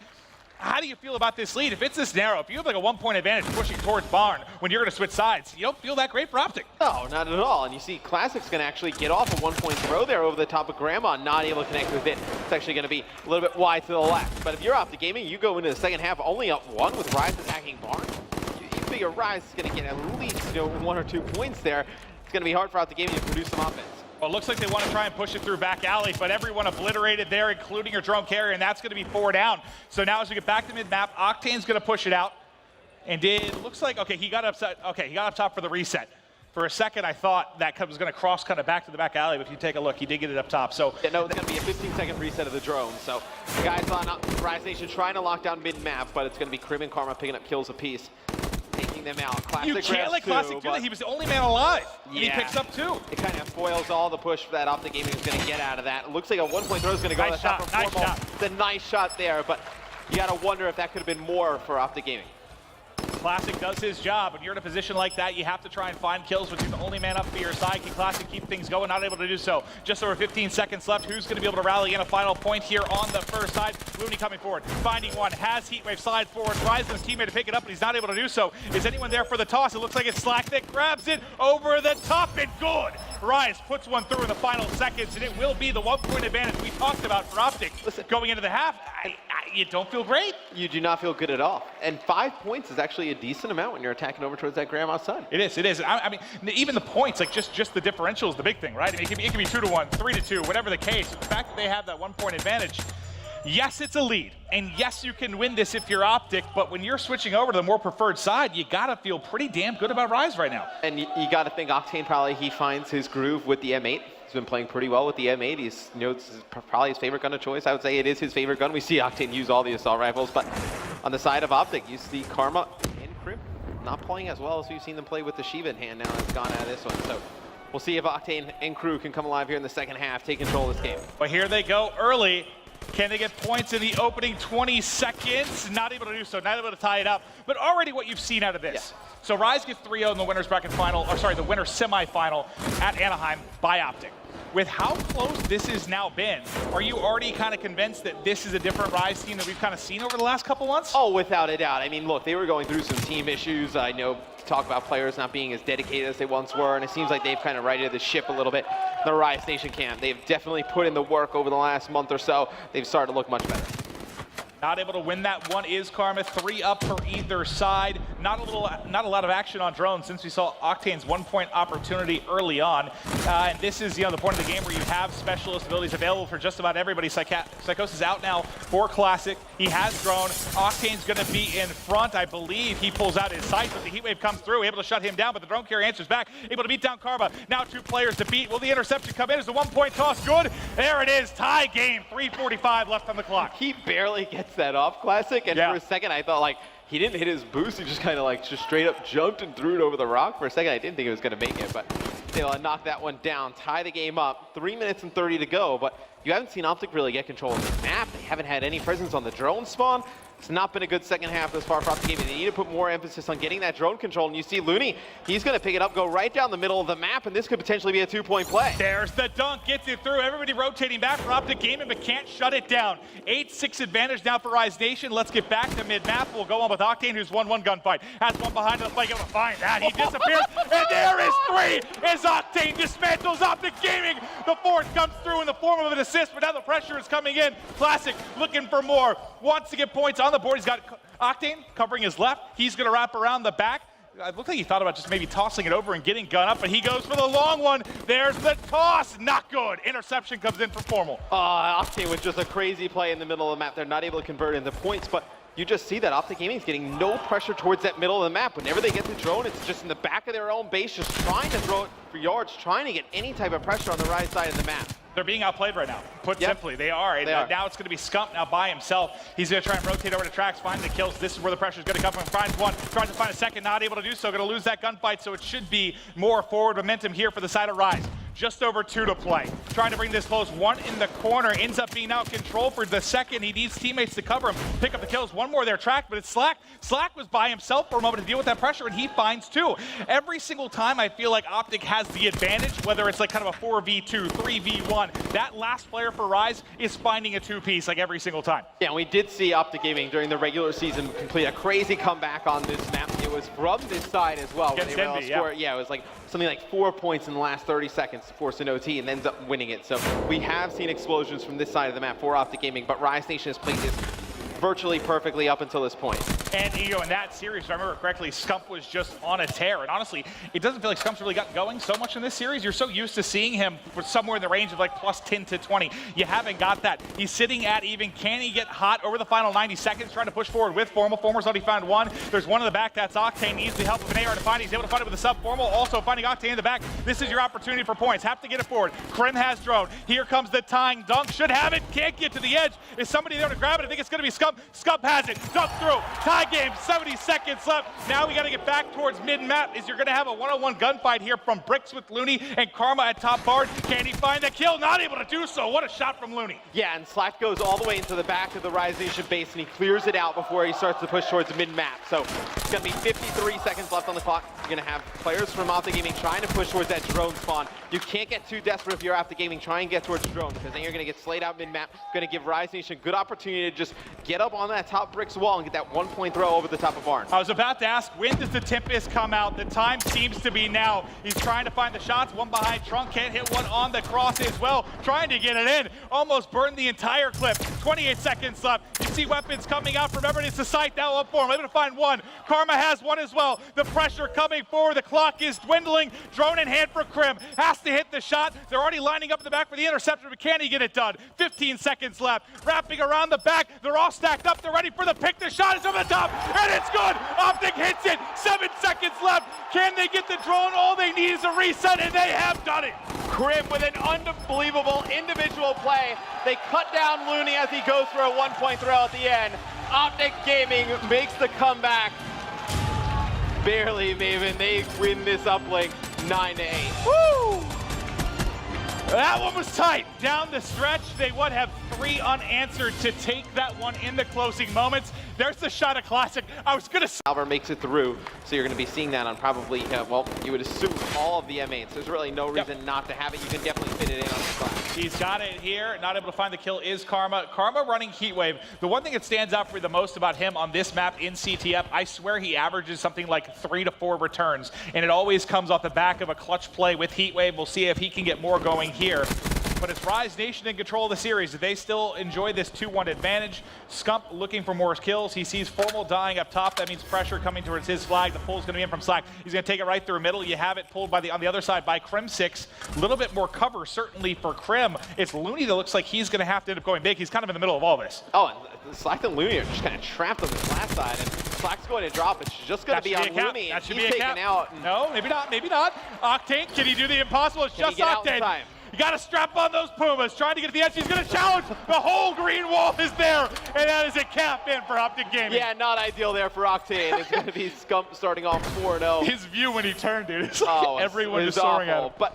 Speaker 1: how do you feel about this lead? If it's this narrow, if you have like a 1-point advantage pushing towards Barn when you're going to switch sides, you don't feel that great for Optic.
Speaker 2: No, not at all. And you see Classic's going to actually get off a 1-point throw there over the top of Grandma, not able to connect with it. It's actually going to be a little bit wide to the left. But if you're Optic Gaming, you go into the second half only up 1 with Rise attacking Barn. You figure Rise is going to get at least 1 or 2 points there. It's going to be hard for Optic Gaming to produce some offense.
Speaker 1: Well, it looks like they want to try and push it through back alley, but everyone obliterated there, including your drone carrier, and that's going to be 4 down. So now as we get back to mid-map, Octane's going to push it out. And it looks like, okay, he got upset. Okay, he got up top for the reset. For a second, I thought that was going to cross kind of back to the back alley, but if you take a look, he did get it up top. So
Speaker 2: yeah, no, it's going to be a 15-second reset of the drone. So the guys on Rise Nation trying to lock down mid-map, but it's going to be Crim and Karma picking up kills apiece. Taking them out. Classic
Speaker 1: you can't let Classic do that. He was the only man alive. And he picks up 2.
Speaker 2: It kind of foils all the push that Optic Gaming is going to get out of that. It looks like a 1-point throw is going to go.
Speaker 1: Nice shot. Nice shot.
Speaker 2: It's a nice shot there, but you got to wonder if that could have been more for Optic Gaming.
Speaker 1: Classic does his job. When you're in a position like that, you have to try and find kills with the only man up for your side. Can Classic keep things going? Not able to do so. Just over 15 seconds left. Who's going to be able to rally in a final point here on the first side? Looney coming forward, finding 1, has Heatwave slide forward, Rise and his teammate to pick it up, but he's not able to do so. Is anyone there for the toss? It looks like it's Slack that grabs it over the top and good. Rise puts 1 through in the final seconds, and it will be the 1-point advantage we talked about for Optic. Listen, going into the half, you don't feel great.
Speaker 2: You do not feel good at all. And 5 points is actually a decent amount when you're attacking over towards that Grandma's son.
Speaker 1: It is, it is. I mean, even the points, like just the differential is the big thing, right? I mean, it can be 2-1, 3-2, whatever the case. The fact that they have that 1-point advantage, yes, it's a lead. And yes, you can win this if you're Optic, but when you're switching over to the more preferred side, you gotta feel pretty damn good about Rise right now.
Speaker 2: And you gotta think Octane probably, he finds his groove with the M8. He's been playing pretty well with the M8. He's, this is probably his favorite gun of choice. I would say it is his favorite gun. We see Octane use all the assault rifles, but on the side of Optic, you see Karma and Crim not playing as well as we've seen them play with the Shiva in hand now. It's gone out of this one. So we'll see if Octane and crew can come alive here in the second half, take control of this game.
Speaker 1: But here they go early. Can they get points in the opening 20 seconds? Not able to do so, not able to tie it up. But already what you've seen out of this.
Speaker 2: Yeah.
Speaker 1: So Rise gets 3-0 in the winner's bracket final, or sorry, the winner's semifinal at Anaheim by Optic. With how close this has now been, are you already kind of convinced that this is a different Rise team that we've kind of seen over the last couple months?
Speaker 2: Oh, without a doubt. I mean, look, they were going through some team issues. I know talk about players not being as dedicated as they once were, and it seems like they've kind of righted the ship a little bit. The Rise Nation camp, they've definitely put in the work over the last month or so. They've started to look much better.
Speaker 1: Not able to win that one is Karma. 3 up for either side. Not a lot of action on drones since we saw Octane's 1-point opportunity early on. And this is the point of the game where you have specialist abilities available for just about everybody. Psychosis out now for Classic. He has drone. Octane's going to be in front. I believe he pulls out his sight, but the heat wave comes through, able to shut him down, but the drone carrier answers back, able to beat down Karma. Now 2 players to beat. Will the interception come in? Is the 1-point toss good? There it is. Tie game. 3:45 left on the clock.
Speaker 2: He barely gets that off, Classic, and for a second I thought like he didn't hit his boost, he just kind of like just straight up jumped and threw it over the rock. For a second I didn't think he was going to make it, but they'll knock that one down, tie the game up. 3 minutes and 30 to go, but you haven't seen Optic really get control of the map. They haven't had any presence on the drone spawn. It's not been a good second half this far for Optic Gaming. They need to put more emphasis on getting that drone control, and you see Looney, he's going to pick it up, go right down the middle of the map, and this could potentially be a 2-point play.
Speaker 1: There's the dunk, gets it through. Everybody rotating back for Optic Gaming, but can't shut it down. 8-6 advantage now for Rise Nation. Let's get back to mid-map. We'll go on with Octane, who's 1-1 gunfight. Has one behind the flank, able to find that. He disappears, and there is 3 as Octane dismantles Optic Gaming. The 4th comes through in the form of an assist, but now the pressure is coming in. Classic looking for more. Wants to get points on the board. He's got Octane covering his left. He's going to wrap around the back. It looked like he thought about just maybe tossing it over and getting gun up, but he goes for the long one. There's the toss. Not good. Interception comes in for Formal.
Speaker 2: Octane with just a crazy play in the middle of the map. They're not able to convert into points, but you just see that Optic Gaming is getting no pressure towards that middle of the map. Whenever they get the drone, it's just in the back of their own base, just trying to throw it for yards, trying to get any type of pressure on the right side of the map.
Speaker 1: They're being outplayed right now. Put simply, they are. And now it's going to be Scump now by himself. He's going to try and rotate over to tracks, find the kills. This is where the pressure is going to come from. Finds one, tries to find a second, not able to do so. Going to lose that gunfight, so it should be more forward momentum here for the side of Rise. Just over 2 to play. Trying to bring this close. 1 in the corner. Ends up being out control for the second. He needs teammates to cover him. Pick up the kills. 1 more there. Track, but it's Slack. Slack was by himself for a moment to deal with that pressure, and he finds 2. Every single time I feel like Optic has the advantage, whether it's like kind of a 4v2, 3v1. That last player for Rise is finding a 2-piece like every single time.
Speaker 2: Yeah, and we did see Optic Gaming during the regular season complete a crazy comeback on this map. It was from this side as well. When they were able to score, it was like something like 4 points in the last 30 seconds to force an OT and ends up winning it. So we have seen explosions from this side of the map for Optic Gaming, but Rise Nation has played this virtually perfectly up until this point.
Speaker 1: And in that series, if I remember correctly, Scump was just on a tear. And honestly, it doesn't feel like Scump's really gotten going so much in this series. You're so used to seeing him somewhere in the range of like plus 10 to 20. You haven't got that. He's sitting at even. Can he get hot over the final 90 seconds? Trying to push forward with Formal. Formal's already found 1. There's 1 in the back. That's Octane. Needs the help of an AR to find. He's able to find it with a sub. Formal also finding Octane in the back. This is your opportunity for points. Have to get it forward. Krim has drone. Here comes the tying dunk. Should have it. Can't get to the edge. Is somebody there to grab it? I think it's going to be Scump. Scump has it. Dunk through. Tie game. 70 seconds left. Now we got to get back towards mid-map. Is you're going to have a one-on-one gunfight here from Bricks with Looney and Karma at top bar. Can he find the kill? Not able to do so. What a shot from Looney.
Speaker 2: Yeah, and Slack goes all the way into the back of the Rise Nation base, and he clears it out before he starts to push towards mid-map. So it's going to be 53 seconds left on the clock. You're going to have players from Optic Gaming trying to push towards that drone spawn. You can't get too desperate if you're Optic Gaming. Try and get towards the drone, because then you're going to get slayed out mid-map. Going to give Rise Nation a good opportunity to just get up on that top Bricks wall and get that 1-point throw over the top of Barn.
Speaker 1: I was about to ask, when does the Tempest come out? The time seems to be now. He's trying to find the shots. 1 behind Trunk, can't hit 1 on the cross as well. Trying to get it in. Almost burned the entire clip. 28 seconds left. You see weapons coming out from everybody's to sight now up for him. Able to find 1. Karma has 1 as well. The pressure coming forward. The clock is dwindling. Drone in hand for Krim. Has to hit the shot. They're already lining up in the back for the interceptor, but can he get it done? 15 seconds left. Wrapping around the back. They're all stacked up. They're ready for the pick. The shot is over the top, and it's good. Optic hits it. 7 seconds left. Can they get the drone? All they need is a reset, and they have done it.
Speaker 2: Krim with an unbelievable individual play. They cut down Looney as he goes for a 1-point throw at the end. Optic Gaming makes the comeback. Barely, Maven. They win this uplink 9-8. Woo!
Speaker 1: That one was tight. Down the stretch, they would have 3 unanswered to take that one in the closing moments. There's the shot of Classic. I was going to...
Speaker 2: Alvar makes it through, so you're going to be seeing that on probably, well, you would assume all of the M8s. There's really no reason not to have it. You can definitely fit it in on the class.
Speaker 1: He's got it here. Not able to find the kill is Karma. Karma running Heatwave. The one thing that stands out for me the most about him on this map in CTF, I swear he averages something like 3 to 4 returns, and it always comes off the back of a clutch play with Heatwave. We'll see if he can get more going here. But it's Rise Nation in control of the series. They still enjoy this 2-1 advantage. Scump looking for more kills. He sees Formal dying up top. That means pressure coming towards his flag. The pull's going to be in from Slack. He's going to take it right through middle. You have it pulled by on the other side by Crim6. A little bit more cover, certainly, for Crim. It's Looney that looks like he's going to have to end up going big. He's kind of in the middle of all this.
Speaker 2: Oh, and Slack and Looney are just kind of trapped on the flat side. And Slack's going to drop. It's just going to be on Looney.
Speaker 1: That should
Speaker 2: be taken out.
Speaker 1: No, maybe not. Maybe not. Octane, can he do the impossible? It's just Octane. You got to strap on those Pumas. Trying to get to the edge. He's going to challenge. The whole green wall is there. And that is a cap in for Optic Gaming.
Speaker 2: Yeah, not ideal there for Octane. It's going to be Scump starting off 4-0.
Speaker 1: His view when he turned, dude. It's like everyone is soaring at him.
Speaker 2: But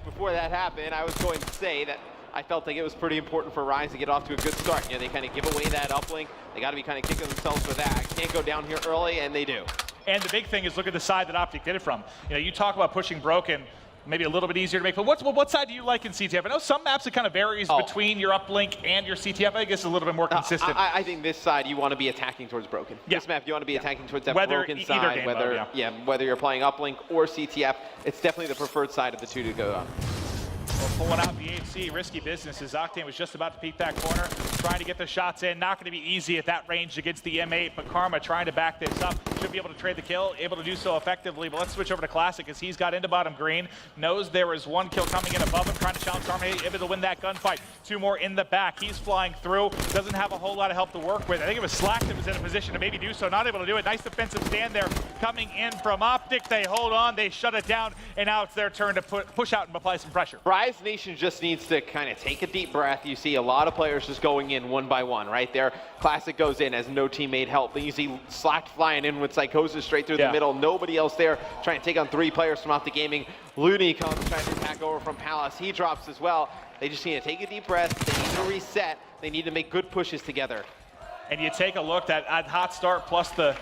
Speaker 2: before that happened, I was going to say that I felt like it was pretty important for Rise to get off to a good start. You know, they kind of give away that uplink. They got to be kind of kicking themselves for that. Can't go down here early, and they do.
Speaker 1: And the big thing is look at the side that Optic did it from. You know, you talk about pushing Broken. Maybe a little bit easier to make, but what side do you like in CTF? I know some maps it kind of varies between your uplink and your CTF. I guess it's a little bit more consistent.
Speaker 2: I think this side you want to be attacking towards Broken.
Speaker 1: Yeah.
Speaker 2: This map you want to be attacking towards that Broken
Speaker 1: either
Speaker 2: side.
Speaker 1: game
Speaker 2: Whether
Speaker 1: mode,
Speaker 2: whether you're playing uplink or CTF, it's definitely the preferred side of the two to go on.
Speaker 1: Well, pulling out the HC, risky business as Octane was just about to peek that corner, trying to get the shots in. Not going to be easy at that range against the M8, but Karma trying to back this up. Should be able to trade the kill, able to do so effectively. But let's switch over to Classic as he's got into bottom green. Knows there is one kill coming in above him, trying to challenge Karma, able to win that gunfight. 2 more in the back. He's flying through. Doesn't have a whole lot of help to work with. I think it was Slack that was in a position to maybe do so. Not able to do it. Nice defensive stand there coming in from Optic. They hold on, they shut it down, and now it's their turn to push out and apply some pressure.
Speaker 2: Rise Nation just needs to kind of take a deep breath. You see a lot of players just going in one by one right there. Classic goes in as no teammate help. Then you see Slack flying in with Psychosis straight through the middle. Nobody else there trying to take on 3 players from Optic Gaming. Looney comes trying to attack over from Palace. He drops as well. They just need to take a deep breath. They need to reset. They need to make good pushes together.
Speaker 1: And you take a look at hot start plus the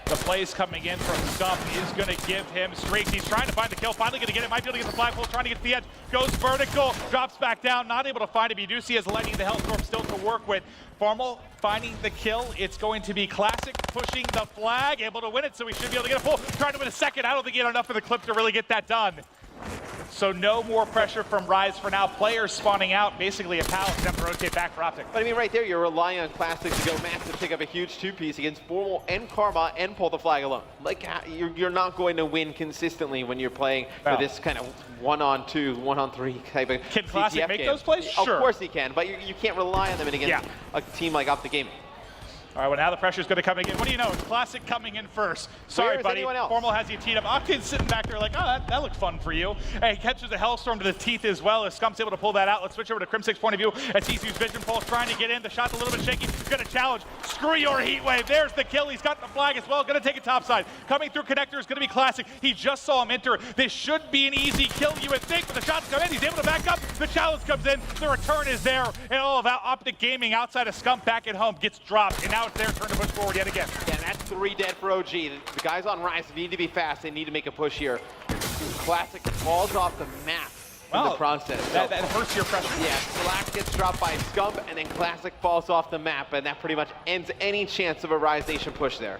Speaker 1: plays coming in from Scump is going to give him streaks. He's trying to find the kill, finally going to get it, might be able to get the flagpole, trying to get to the edge, goes vertical, drops back down, not able to find it. You do see as Lightning the Hellstorm still to work with. Formal finding the kill. It's going to be Classic pushing the flag, able to win it, so he should be able to get a pull. Trying to win a second. I don't think he had enough of the clip to really get that done. So no more pressure from Rise for now. Players spawning out, basically a pal, except to rotate back for Optic.
Speaker 2: But I mean, right there, you're relying on Classic to go massive, pick up a huge 2-piece against Formal and Karma and pull the flag alone. Like, you're not going to win consistently when you're playing for this kind of 1-on-2, 1-on-3 type of
Speaker 1: Can Classic
Speaker 2: CTF
Speaker 1: make
Speaker 2: game.
Speaker 1: those plays? Sure.
Speaker 2: Of course he can, but you can't rely on them against a team like Optic Gaming.
Speaker 1: All right, well, now the pressure's going to come again. What do you know? It's Classic coming in first. Sorry, buddy. Formal has you teed up. Octane's sitting back there like, oh, that looked fun for you. Hey, he catches a Hellstorm to the teeth as well as Scump's able to pull that out. Let's switch over to Crim6's point of view as he's used Vision Pulse, trying to get in. The shot's a little bit shaky. He's going to challenge. Screw your heat wave. There's the kill. He's got the flag as well. Going to take it topside. Coming through connector is going to be Classic. He just saw him enter. This should be an easy kill, you would think, but the shots come in. He's able to back up. The challenge comes in. The return is there. And all of Optic Gaming outside of Scump back at home gets dropped. And now it's their turn to push forward yet again.
Speaker 2: Yeah, and that's 3 dead for OG. The guys on Rise need to be fast. They need to make a push here. Classic falls off the map in the process.
Speaker 1: That hurts your pressure.
Speaker 2: Yeah, Slack gets dropped by Scump, and then Classic falls off the map, and that pretty much ends any chance of a Rise Nation push there.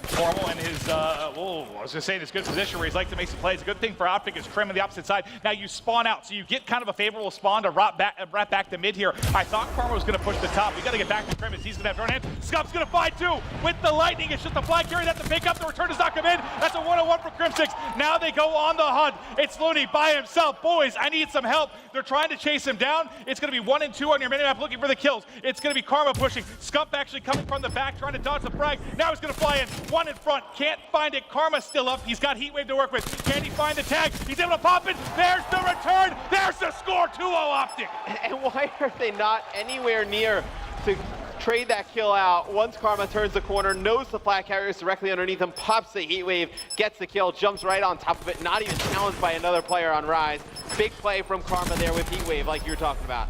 Speaker 1: Formal in his, I was going to say, in his good position where he's like to make some plays. A good thing for Optic is Crim on the opposite side. Now you spawn out, so you get kind of a favorable spawn to wrap back to mid here. I thought Karma was going to push the top. We got to get back to Crim as he's going to have thrown in. Scump's going to fight too with the Lightning. It's just a flag carry that's to pick up. The return does not come in. That's a 1-on-1 for Crim6. Now they go on the hunt. It's Looney by himself. Boys, I need some help. They're trying to chase him down. It's going to be 1 and 2 on your minimap looking for the kills. It's going to be Karma pushing. Scump actually coming from the back, trying to dodge the frag. Now he's going to fly in. 1 in front. Can't find it. Karma's still up. He's got Heatwave to work with. Can he find the tag? He's able to pop it. There's the return. There's the score. 2-0 Optic.
Speaker 2: And why are they not anywhere near to trade that kill out. Once Karma turns the corner, knows the flag carrier is directly underneath him, pops the heat wave, gets the kill, jumps right on top of it, not even challenged by another player on Rise. Big play from Karma there with heat wave like you were talking about.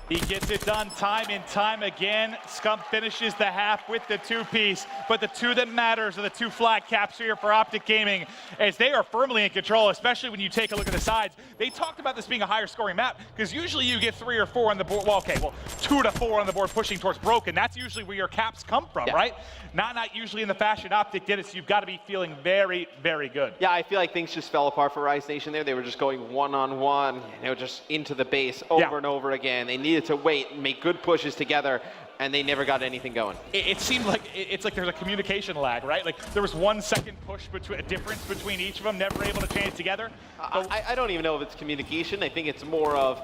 Speaker 1: He gets it done time and time again. Scump finishes the half with the two-piece, but the two that matters are the two flag caps here for Optic Gaming, as they are firmly in control, especially when you take a look at the sides. They talked about this being a higher scoring map, because usually you get 3 or 4 on the board. Well, okay, well, 2 to 4 on the board pushing towards broken. That's usually where your caps come from, right? Not usually in the fashion Optic did it, so you've got to be feeling very, very good.
Speaker 2: Yeah, I feel like things just fell apart for Rise Nation there. They were just going one-on-one, just into the base over and over again. They needed to wait and make good pushes together, and they never got anything going.
Speaker 1: It seemed like it's like there's a communication lag, right? Like there was 1 second push between a difference between each of them, never able to change together.
Speaker 2: I don't even know if it's communication. I think it's more of,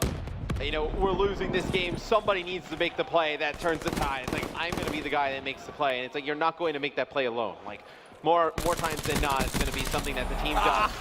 Speaker 2: we're losing this game. Somebody needs to make the play that turns the tide. It's like, I'm going to be the guy that makes the play, and it's like you're not going to make that play alone. Like more times than not, it's going to be something that the team does.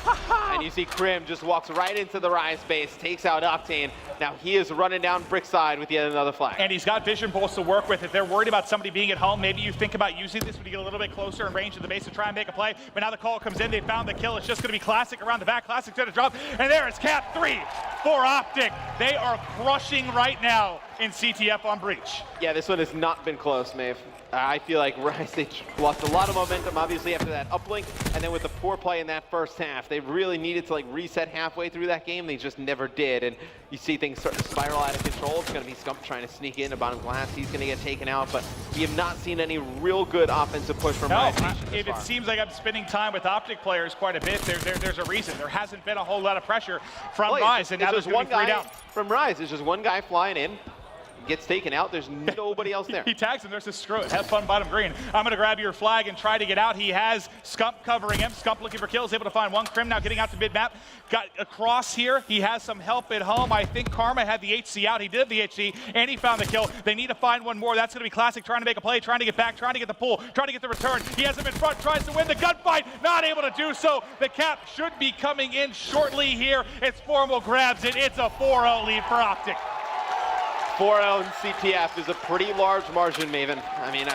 Speaker 2: And you see Krim just walks right into the Rise base, takes out Octane. Now he is running down Brickside with yet another flag.
Speaker 1: And he's got vision pulse to work with. If they're worried about somebody being at home, maybe you think about using this when you get a little bit closer in range of the base to try and make a play. But now the call comes in, they found the kill. It's just going to be Classic around the back. Classic's going to drop. And there is Cap 3 for Optic. They are crushing right now in CTF on Breach.
Speaker 2: Yeah, this one has not been close, Maeve. I feel like Rise, they lost a lot of momentum, obviously, after that uplink, and then with the poor play in that first half, they really needed to reset halfway through that game. They just never did, and you see things starting to spiral out of control. It's going to be Scump trying to sneak in to bottom glass. He's going to get taken out, but we have not seen any real good offensive push from Rise Nation
Speaker 1: if it seems like I'm spending time with Optic players quite a bit, there's a reason. There hasn't been a whole lot of pressure from Rise, and now there's one guy down.
Speaker 2: From Rise. There's just one guy flying in. Gets taken out, there's nobody else there.
Speaker 1: He tags him, there's this screw it. Have fun, bottom green. I'm gonna grab your flag and try to get out. He has Scump covering him. Scump looking for kills, able to find one. Krim now getting out to mid-map. Got across here, he has some help at home. I think Karma had the HC out, he did the HC, and he found the kill. They need to find one more. That's gonna be Classic trying to make a play, trying to get back, trying to get the pull, trying to get the return. He has him in front, tries to win the gunfight, not able to do so. The cap should be coming in shortly here. It's Formal grabs it, it's a 4-0 lead for Optic.
Speaker 2: 4-0 in CTF is a pretty large margin, Maven. I mean,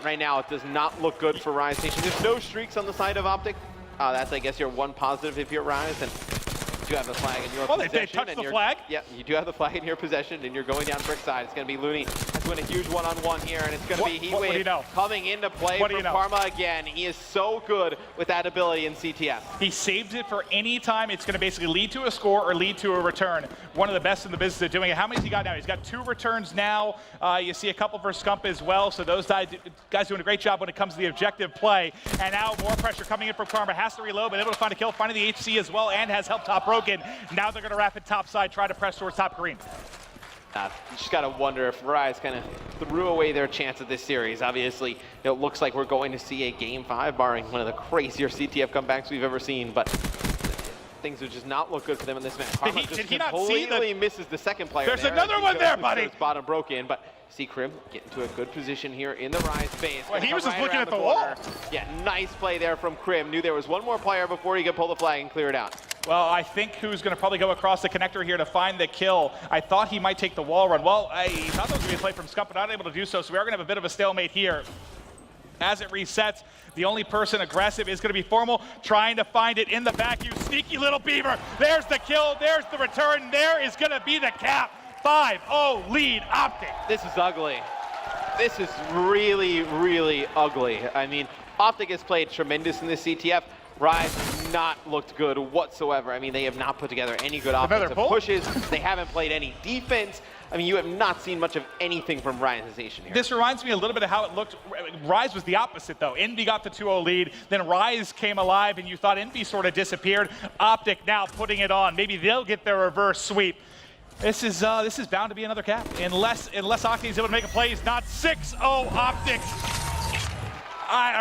Speaker 2: right now it does not look good for Rise Nation. There's no streaks on the side of Optic. That's, I guess, your one positive if you're Rise. And you do have the flag in your possession.
Speaker 1: They touched the flag?
Speaker 2: Yeah, you do have the flag in your possession, and you're going down Brickside. It's going to be Looney. Has to win a huge one-on-one here, and it's going to be Heatwave coming into play for Karma again. He is so good with that ability in CTF.
Speaker 1: He saves it for any time it's going to basically lead to a score or lead to a return. One of the best in the business at doing it. How many has he got now? He's got 2 returns now. You see a couple for Scump as well, so those guys doing a great job when it comes to the objective play. And now more pressure coming in from Karma. Has to reload, but able to find a kill, finding the HC as well, and has helped top broken. Now they're going to wrap it top side, try to press towards top green.
Speaker 2: You just got to wonder if Rise kind of threw away their chance at this series. Obviously, it looks like we're going to see a Game 5, barring one of the crazier CTF comebacks we've ever seen, but things would just not look good for them in this match. Karma
Speaker 1: Did he not see
Speaker 2: completely misses the second player.
Speaker 1: There's another one there, buddy.
Speaker 2: Bottom broken, but see Krim get into a good position here in the Rise base.
Speaker 1: Well, he was just looking at the wall.
Speaker 2: Yeah, nice play there from Krim. Knew there was one more player before he could pull the flag and clear it out.
Speaker 1: Well, I think who's going to probably go across the connector here to find the kill. I thought he might take the wall run. Well, I thought that was going to be a play from Scump, but not able to do so, so we are going to have a bit of a stalemate here. As it resets, the only person aggressive is going to be Formal, trying to find it in the back. You sneaky little beaver. There's the kill. There's the return. There is going to be the cap. 5-0 lead Optic.
Speaker 2: This is ugly. This is really, really ugly. I mean, Optic has played tremendous in this CTF. Rise has not looked good whatsoever. I mean, they have not put together any good offensive pushes. They haven't played any defense. I mean, you have not seen much of anything from Rise Nation here.
Speaker 1: This reminds me a little bit of how it looked. Rise was the opposite, though. Envy got the 2-0 lead, then Rise came alive, and you thought Envy sort of disappeared. Optic now putting it on. Maybe they'll get their reverse sweep. This is bound to be another cap, unless Octane's able to make a play. He's not. 6-0 Optic.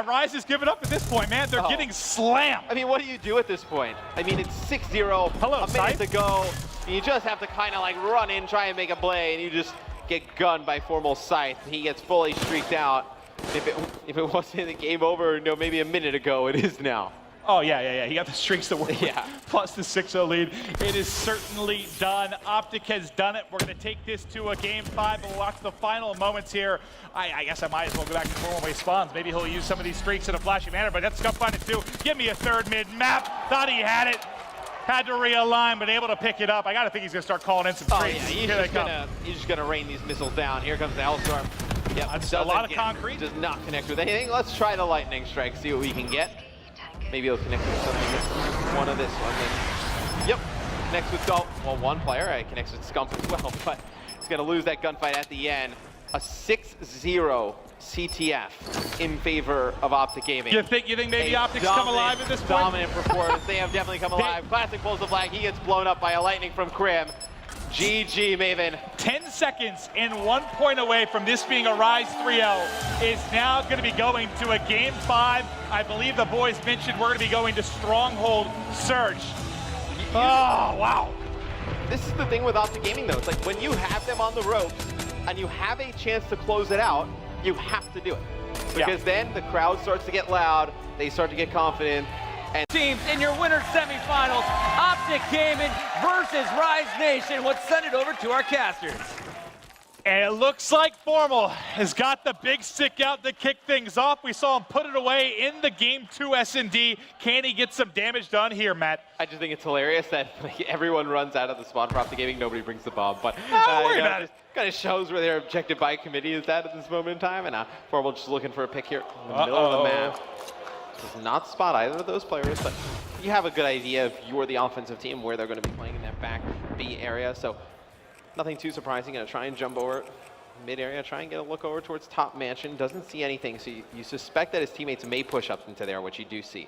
Speaker 1: Rise is giving up at this point, man. They're getting slammed.
Speaker 2: I mean, what do you do at this point? I mean, it's 6-0, a minute to go. You just have to kind of run in, try and make a play, and you just get gunned by Formal Scythe. He gets fully streaked out. If it wasn't the game over, maybe a minute ago, it is now.
Speaker 1: Oh, yeah. He got the streaks to work with,
Speaker 2: Yeah.
Speaker 1: plus the 6-0 lead. It is certainly done. Optic has done it. We're going to take this to a game 5, but we'll watch the final moments here. I guess I might as well go back to formal way spawns. Maybe he'll use some of these streaks in a flashy manner, but that's Scump it too. Give me a third mid-map. Thought he had it. Had to realign, but able to pick it up. I got to think he's going to start calling in some streaks.
Speaker 2: Yeah, he's just gonna rain these missiles down. Here comes the Hellstorm. Yep,
Speaker 1: That's a lot of concrete.
Speaker 2: Does not connect with anything. Let's try the lightning strike, see what we can get. Maybe it'll connect with something. One of this one. Then. Yep, connects with one player. It connects with Scump as well, but he's gonna lose that gunfight at the end. A 6-0 CTF in favor of Optic Gaming.
Speaker 1: You think maybe Optic's come alive at this point?
Speaker 2: Dominant performance. They have definitely come alive. Classic pulls the flag. He gets blown up by a lightning from Krim. GG, Maven.
Speaker 1: 10 seconds and 1 point away from this being a Rise 3-0 is now going to be going to a game 5. I believe the boys mentioned we're going to be going to Stronghold Surge. Oh, wow.
Speaker 2: This is the thing with Optic Gaming, though. It's like when you have them on the ropes and you have a chance to close it out, you have to do it. Because then the crowd starts to get loud, they start to get confident. And
Speaker 3: Teams in your winner's semifinals, Optic Gaming versus Rise Nation. Let's send it over to our casters.
Speaker 1: And it looks like Formal has got the big stick out to kick things off. We saw him put it away in the Game 2 S&D. Can he get some damage done here, Matt?
Speaker 2: I just think it's hilarious that like, everyone runs out of the spawn for Optic Gaming, nobody brings the bomb. But
Speaker 1: don't worry about it.
Speaker 2: Kind of shows where their objective by committee is at this moment in time. And Formal just looking for a pick here in the middle of the map. Does not spot either of those players, but you have a good idea if you're the offensive team where they're going to be playing in that back B area. So nothing too surprising. Going to try and jump over mid area, try and get a look over towards top mansion. Doesn't see anything, so you suspect that his teammates may push up into there, which you do see.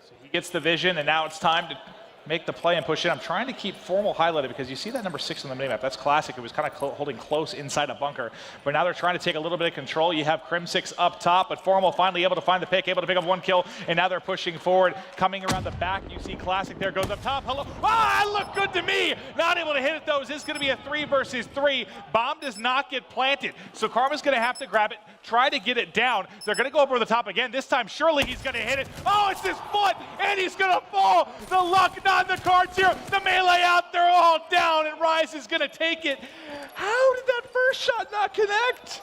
Speaker 1: So he gets the vision, and now it's time to make the play and push in. I'm trying to keep Formal highlighted because you see that number 6 on the minimap. That's classic. It was kind of holding close inside a bunker. But now they're trying to take a little bit of control. You have Crim6 up top, but Formal finally able to find the pick, able to pick up 1 kill, and now they're pushing forward. Coming around the back, you see Classic there, goes up top. Hello. Ah, it looked good to me. Not able to hit it, though. This is going to be a 3 versus 3. Bomb does not get planted. So Karma's going to have to grab it, try to get it down. They're going to go over the top again. This time, surely he's going to hit it. Oh, it's his foot, and he's going to fall. The luck not in the cards here. The melee out, they're all down, and Rise is going to take it. How did that first shot not connect?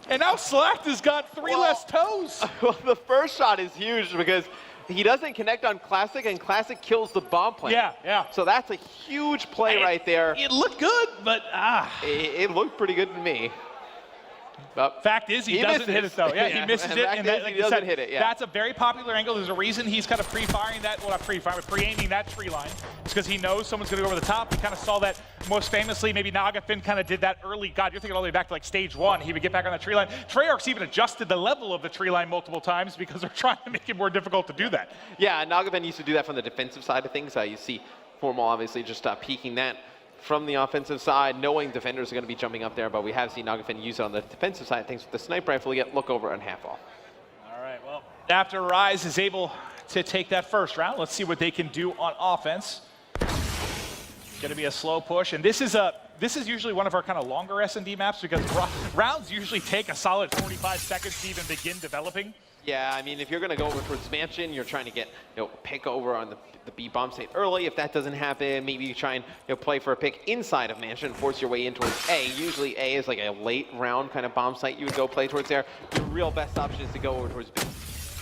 Speaker 1: And now Slacked has got 3 less toes.
Speaker 2: Well, the first shot is huge because he doesn't connect on Classic, and Classic kills the bomb plant.
Speaker 1: Yeah.
Speaker 2: So that's a huge play right there.
Speaker 1: It looked good, but
Speaker 2: It looked pretty good to me. But
Speaker 1: fact is, he doesn't hit it, though. Yeah, he misses it.
Speaker 2: And that, like he doesn't hit it, yeah.
Speaker 1: That's a very popular angle. There's a reason he's kind of pre-firing that, well, not pre-firing, but pre-aiming that tree line. It's because he knows someone's going to go over the top. We kind of saw that most famously. Maybe Nagafin kind of did that early. God, you're thinking all the way back to like stage 1. He would get back on the tree line. Treyarch's even adjusted the level of the tree line multiple times because they're trying to make it more difficult to do that.
Speaker 2: Yeah, Nagafin used to do that from the defensive side of things. You see Formal obviously just peeking that from the offensive side, knowing defenders are going to be jumping up there, but we have seen Nagafin use it on the defensive side of things with the sniper rifle to get look over and half off.
Speaker 1: All right, well, after Rise is able to take that first round, let's see what they can do on offense. It's going to be a slow push, and this is usually one of our kind of longer S&D maps because rounds usually take a solid 45 seconds to even begin developing.
Speaker 2: Yeah, I mean, if you're going to go over towards Mansion, you're trying to get, pick over on the B bomb site early. If that doesn't happen, maybe you try and play for a pick inside of Mansion, force your way in towards A. Usually A is like a late round kind of bomb site you would go play towards there. Your real best option is to go over towards B.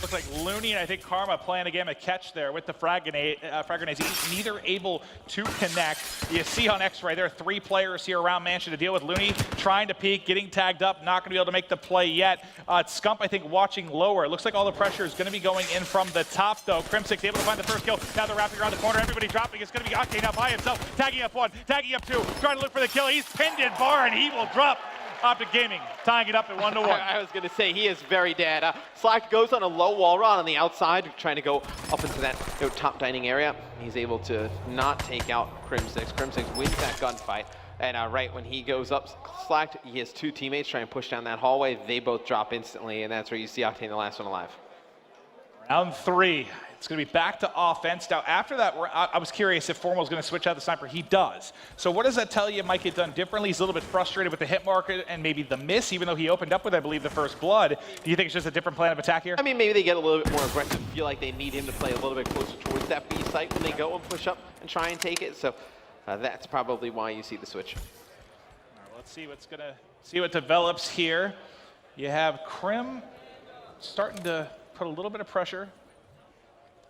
Speaker 1: Looks like Looney and I think Karma playing a game of catch there with the frag grenades. He's neither able to connect. You see on X-Ray, there are 3 players here around Mansion to deal with. Looney trying to peek, getting tagged up, not going to be able to make the play yet. Scump, I think, watching lower. It looks like all the pressure is going to be going in from the top, though. Crim6 able to find the first kill. Now they're wrapping around the corner. Everybody dropping. It's going to be Octane up by himself. Tagging up 1, tagging up 2, trying to look for the kill. He's pinned in bar, and he will drop. Optic Gaming tying it up at 1-1.
Speaker 2: I was going to say, he is very dead. Slack goes on a low wall run on the outside, trying to go up into that top dining area. He's able to not take out Crim6. Crim6 wins that gunfight. And right when he goes up Slack, he has 2 teammates trying to push down that hallway. They both drop instantly, and that's where you see Octane, the last one alive.
Speaker 1: Round 3. It's going to be back to offense. Now, after that, I was curious if Formal's going to switch out the sniper. He does. So what does that tell you might get done differently? He's a little bit frustrated with the hit marker and maybe the miss, even though he opened up with, I believe, the first blood. Do you think it's just a different plan of attack here?
Speaker 2: I mean, maybe they get a little bit more aggressive. Feel like they need him to play a little bit closer towards that B site when they go and push up and try and take it. So that's probably why you see the switch.
Speaker 1: All right, well, let's see what develops here. You have Krim starting to put a little bit of pressure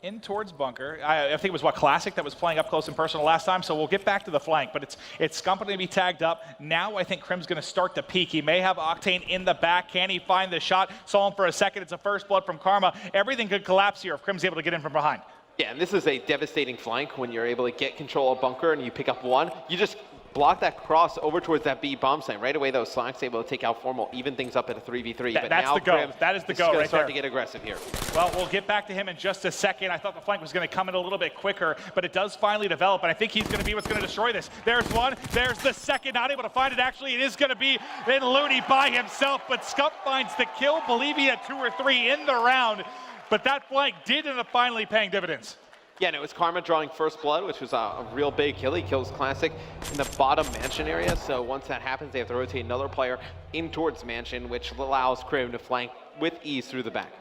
Speaker 1: in towards bunker. I think it was Classic that was playing up close and personal last time, so we'll get back to the flank, but it's Scump going to be tagged up. Now I think Krim's going to start to peek. He may have Octane in the back. Can he find the shot? Saw him for a second. It's a first blood from Karma. Everything could collapse here if Krim's able to get in from behind.
Speaker 2: Yeah, and this is a devastating flank when you're able to get control of bunker and you pick up one. You just block that cross over towards that B bomb site. Right away, though, Slack's able to take out Formal, even things up at a 3v3. But
Speaker 1: that's
Speaker 2: now
Speaker 1: the go.
Speaker 2: Krim
Speaker 1: That is the go right there.
Speaker 2: Start to get aggressive here.
Speaker 1: Well, we'll get back to him in just a second. I thought the flank was going to come in a little bit quicker, but it does finally develop, and I think he's going to be what's going to destroy this. There's one. There's the second. Not able to find it. Actually, it is going to be then Looney by himself, but Scump finds the kill. Believe he had 2 or 3 in the round, but that flank did end up finally paying dividends.
Speaker 2: Yeah, and it was Karma drawing first blood, which was a real big kill. He kills Classic in the bottom mansion area, so once that happens, they have to rotate another player in towards mansion, which allows Krim to flank with ease through the back.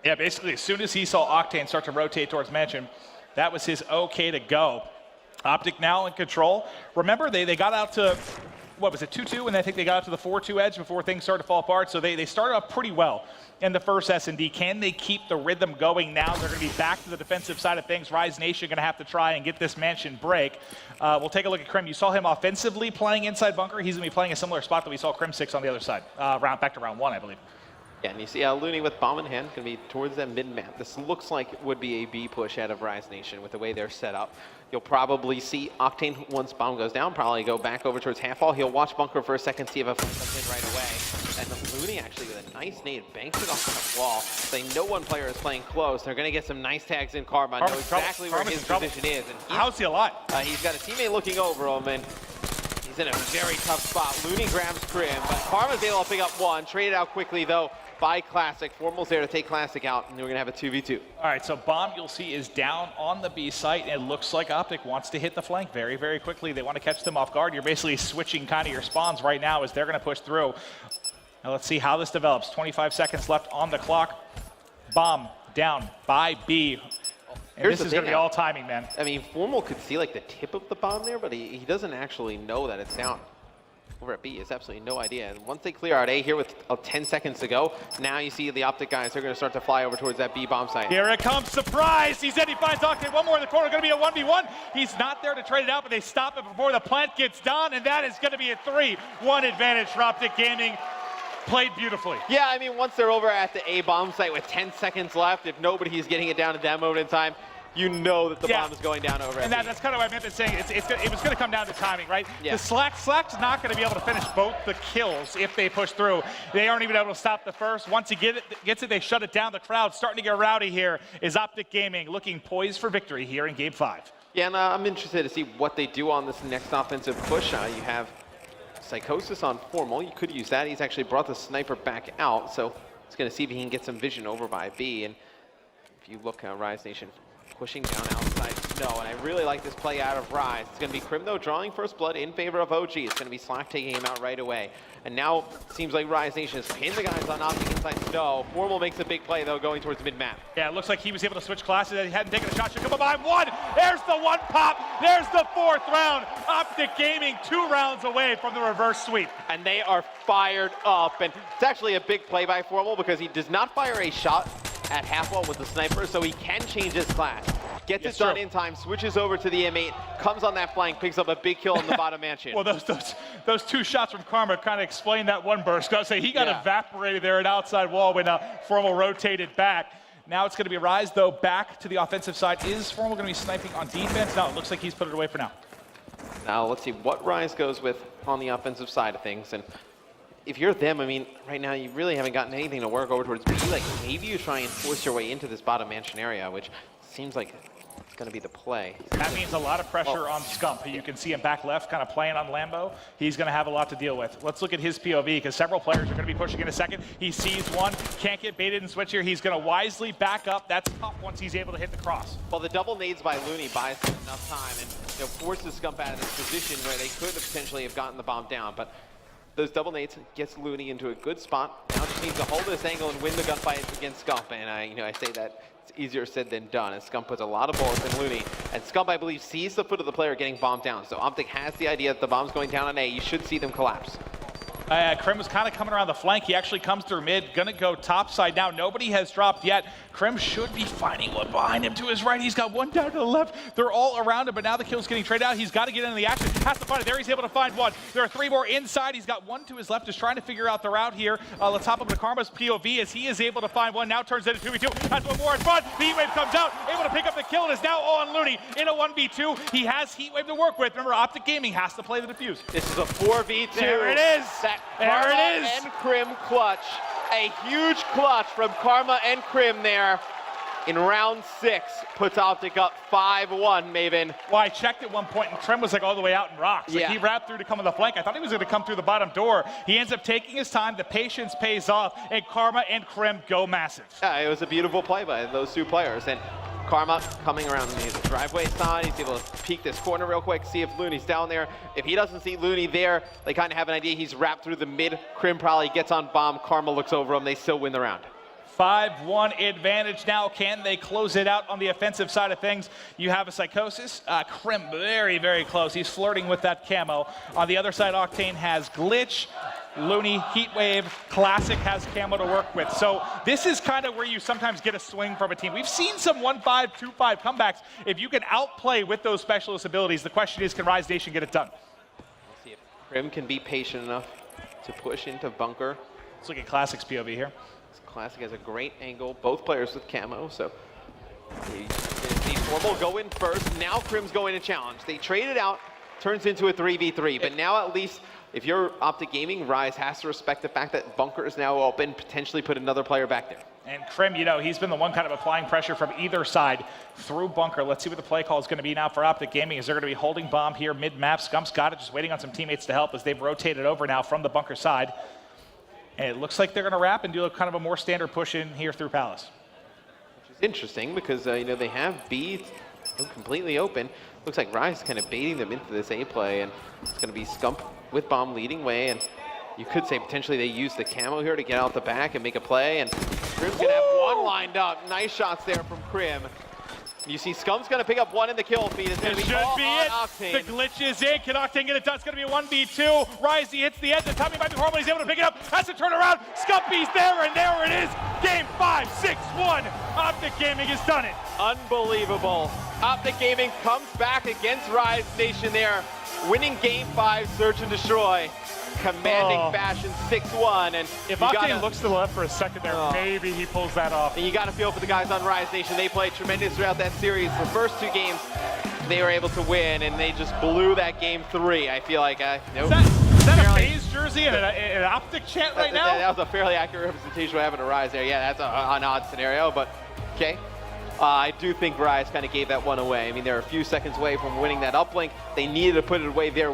Speaker 1: Yeah, basically, as soon as he saw Octane start to rotate towards mansion, that was his okay to go. Optic now in control. Remember, they got out to, what was it, 2-2, and I think they got out to the 4-2 edge before things started to fall apart, so they started off pretty well in the first S&D. Can they keep the rhythm going now? They're going to be back to the defensive side of things. Rise Nation going to have to try and get this mansion break. We'll take a look at Krim. You saw him offensively playing inside bunker. He's going to be playing a similar spot that we saw Krim 6 on the other side. Back to round 1, I believe.
Speaker 2: Yeah, and you see Looney with bomb in hand, going to be towards that mid-map. This looks like it would be a B push out of Rise Nation with the way they're set up. You'll probably see Octane, once bomb goes down, probably go back over towards half wall. He'll watch bunker for a second, see if a flank comes in right away. And Looney actually with a nice nade banks it off that wall. They know one player is playing close. They're going to get some nice tags in. Karma know exactly where his position is. And
Speaker 1: how's he alive?
Speaker 2: He's got a teammate looking over him, and he's in a very tough spot. Looney grabs Krim, but Karma's able to pick up one. Traded out quickly, though, by Classic. Formal's there to take Classic out, and we're going to have a 2v2.
Speaker 1: All right, so Bomb, you'll see, is down on the B site. It looks like Optic wants to hit the flank very, very quickly. They want to catch them off guard. You're basically switching kind of your spawns right now as they're going to push through. Now let's see how this develops. 25 seconds left on the clock. Bomb down by B. And this is going to be all timing, man.
Speaker 2: I mean, Formal could see like the tip of the bomb there, but he doesn't actually know that it's down. Over at B, has absolutely no idea. And once they clear out A here with 10 seconds to go, now you see the Optic guys are going to start to fly over towards that B bomb site.
Speaker 1: Here it comes, surprise! He's in, he finds Octane, one more in the corner, going to be a 1v1. He's not there to trade it out, but they stop it before the plant gets done, and that is going to be a 3-1 advantage for Optic Gaming. Played beautifully.
Speaker 2: Yeah, I mean, once they're over at the A bomb site with 10 seconds left, if nobody's getting it down at that moment in time, you know that the bomb is going down over.
Speaker 1: And that's kind of what I meant to say. It was going to come down to timing, right?
Speaker 2: Yeah.
Speaker 1: The Slack's not going to be able to finish both the kills if they push through. They aren't even able to stop the first. Once he gets it, they shut it down. The crowd starting to get rowdy here. Is Optic Gaming looking poised for victory here in Game 5.
Speaker 2: Yeah, and I'm interested to see what they do on this next offensive push. You have Psychosis on Formal. You could use that. He's actually brought the sniper back out, so he's going to see if he can get some vision over by B. And if you look at Rise Nation pushing down outside Snow, and I really like this play out of Rise. It's going to be Krim, though, drawing first blood in favor of OG. It's going to be Slack taking him out right away. And now it seems like Rise Nation has pinned the guys on Optic inside Snow. Formal makes a big play, though, going towards mid-map. Yeah,
Speaker 1: it looks like he was able to switch classes. He hadn't taken a shot. Should come behind one. There's the one pop. There's the 4th round. Optic Gaming 2 rounds away from the reverse sweep.
Speaker 2: And they are fired up. And it's actually a big play by Formal because he does not fire a shot at half wall with the sniper, so he can change his class. Gets it done in time, switches over to the M8, comes on that flank, picks up a big kill in the bottom mansion.
Speaker 1: Well, those 2 shots from Karma kind of explain that one burst. I'll say he got evaporated there at outside wall when Formal rotated back. Now it's going to be Rise, though, back to the offensive side. Is Formal going to be sniping on defense? No, it looks like he's put it away for now.
Speaker 2: Now let's see what Rise goes with on the offensive side of things. And if you're them, I mean, right now you really haven't gotten anything to work over towards B. Like, maybe you try and force your way into this bottom mansion area, which seems like It's going to be the play.
Speaker 1: That means a lot of pressure on Scump. You can see him back left, kind of playing on Lambo. He's going to have a lot to deal with. Let's look at his POV, because several players are going to be pushing in a second. He sees one, can't get baited and switch here. He's going to wisely back up. That's tough once he's able to hit the cross.
Speaker 2: Well, the double nades by Looney buys him enough time and forces Scump out of this position where they could have potentially have gotten the bomb down. But those double nades gets Looney into a good spot. Now just needs to hold this angle and win the gunfight against Scump. And I say that it's easier said than done, as Scump puts a lot of bullets in Looney. And Scump, I believe, sees the foot of the player getting bombed down. So Optic has the idea that the bomb's going down on A. You should see them collapse.
Speaker 1: Krim was kind of coming around the flank. He actually comes through mid, gonna go top side now. Nobody has dropped yet. Krim should be finding one behind him to his right. He's got one down to the left. They're all around him, but now the kill's getting traded out. He's got to get into the action. Has to find it. There he's able to find one. There are 3 more inside. He's got one to his left, just trying to figure out the route here. Let's hop up to Karma's POV as he is able to find one. Now turns into 2v2. Has one more in front. The Heatwave comes out, able to pick up the kill, and is now on Looney in a 1v2. He has Heatwave to work with. Remember, Optic Gaming has to play the defuse.
Speaker 2: This is a 4v2.
Speaker 1: There it is. There it is.
Speaker 2: And Krim clutch. A huge clutch from Karma and Krim there in round 6. Puts Optic up 5-1, Maven.
Speaker 1: Well, I checked at one point, and Krim was like all the way out in rocks. Like,
Speaker 2: yeah.
Speaker 1: He wrapped through to come on the flank. I thought he was going to come through the bottom door. He ends up taking his time. The patience pays off, and Karma and Krim go massive.
Speaker 2: Yeah, it was a beautiful play by those 2 players. And Karma coming around the driveway side. He's able to peek this corner real quick, see if Looney's down there. If he doesn't see Looney there, they kind of have an idea he's wrapped through the mid. Krim probably gets on bomb. Karma looks over him. They still win the round.
Speaker 1: 5-1 advantage now. Can they close it out on the offensive side of things? You have a Psychosis. Krim very, very close. He's flirting with that camo. On the other side, Octane has Glitch. Looney, Heatwave, Classic has camo to work with. So this is kind of where you sometimes get a swing from a team. We've seen some 1-5, 2-5 comebacks. If you can outplay with those specialist abilities, the question is, can Rise Nation get it done?
Speaker 2: We'll see if Krim can be patient enough to push into bunker.
Speaker 1: Let's look at Classic's POV here.
Speaker 2: Classic has a great angle, both players with camo, so the Formal go in first. Now Krim's going to challenge. They trade it out, turns into a 3v3, but now at least if you're Optic Gaming, Rise has to respect the fact that bunker is now open, potentially put another player back there.
Speaker 1: And Krim, he's been the one kind of applying pressure from either side through bunker. Let's see what the play call is going to be now for Optic Gaming. Is they're going to be holding bomb here mid-map. Scump's got it, just waiting on some teammates to help as they've rotated over now from the bunker side. And it looks like they're going to wrap and do a kind of a more standard push in here through Palace.
Speaker 2: Which is interesting because, they have B completely open. Looks like Rise is kind of baiting them into this A play, and it's going to be Scump with bomb leading way. And you could say potentially they use the camo here to get out the back and make a play. And Krim's going to have one lined up. Nice shots there from Krim. You see Scump's going to pick up one in the kill feed. It's going to be all on Octane.
Speaker 1: The glitch is in. Can Octane get it done? It's going to be a 1v2. Rise, he hits the edge. The timing might be horrible. He's able to pick it up. Has to turn around. Scumpy's there, and there it is. Game 5, 6-1. Optic Gaming has done it.
Speaker 2: Unbelievable. Optic Gaming comes back against Rise Nation there, winning Game 5, Search and Destroy. Commanding fashion, 6-1. And
Speaker 1: if Octane looks to the left for a second there, maybe he pulls that off.
Speaker 2: And you got to feel for the guys on Rise Nation. They played tremendous throughout that series. The first 2 games, they were able to win, and they just blew that Game 3. I feel like, nope.
Speaker 1: Is that a FaZe jersey and an Optic chant right now?
Speaker 2: That was a fairly accurate representation of having a Rise there. Yeah, that's an odd scenario, but okay. I do think Rise kind of gave that one away. I mean, they're a few seconds away from winning that uplink. They needed to put it away there.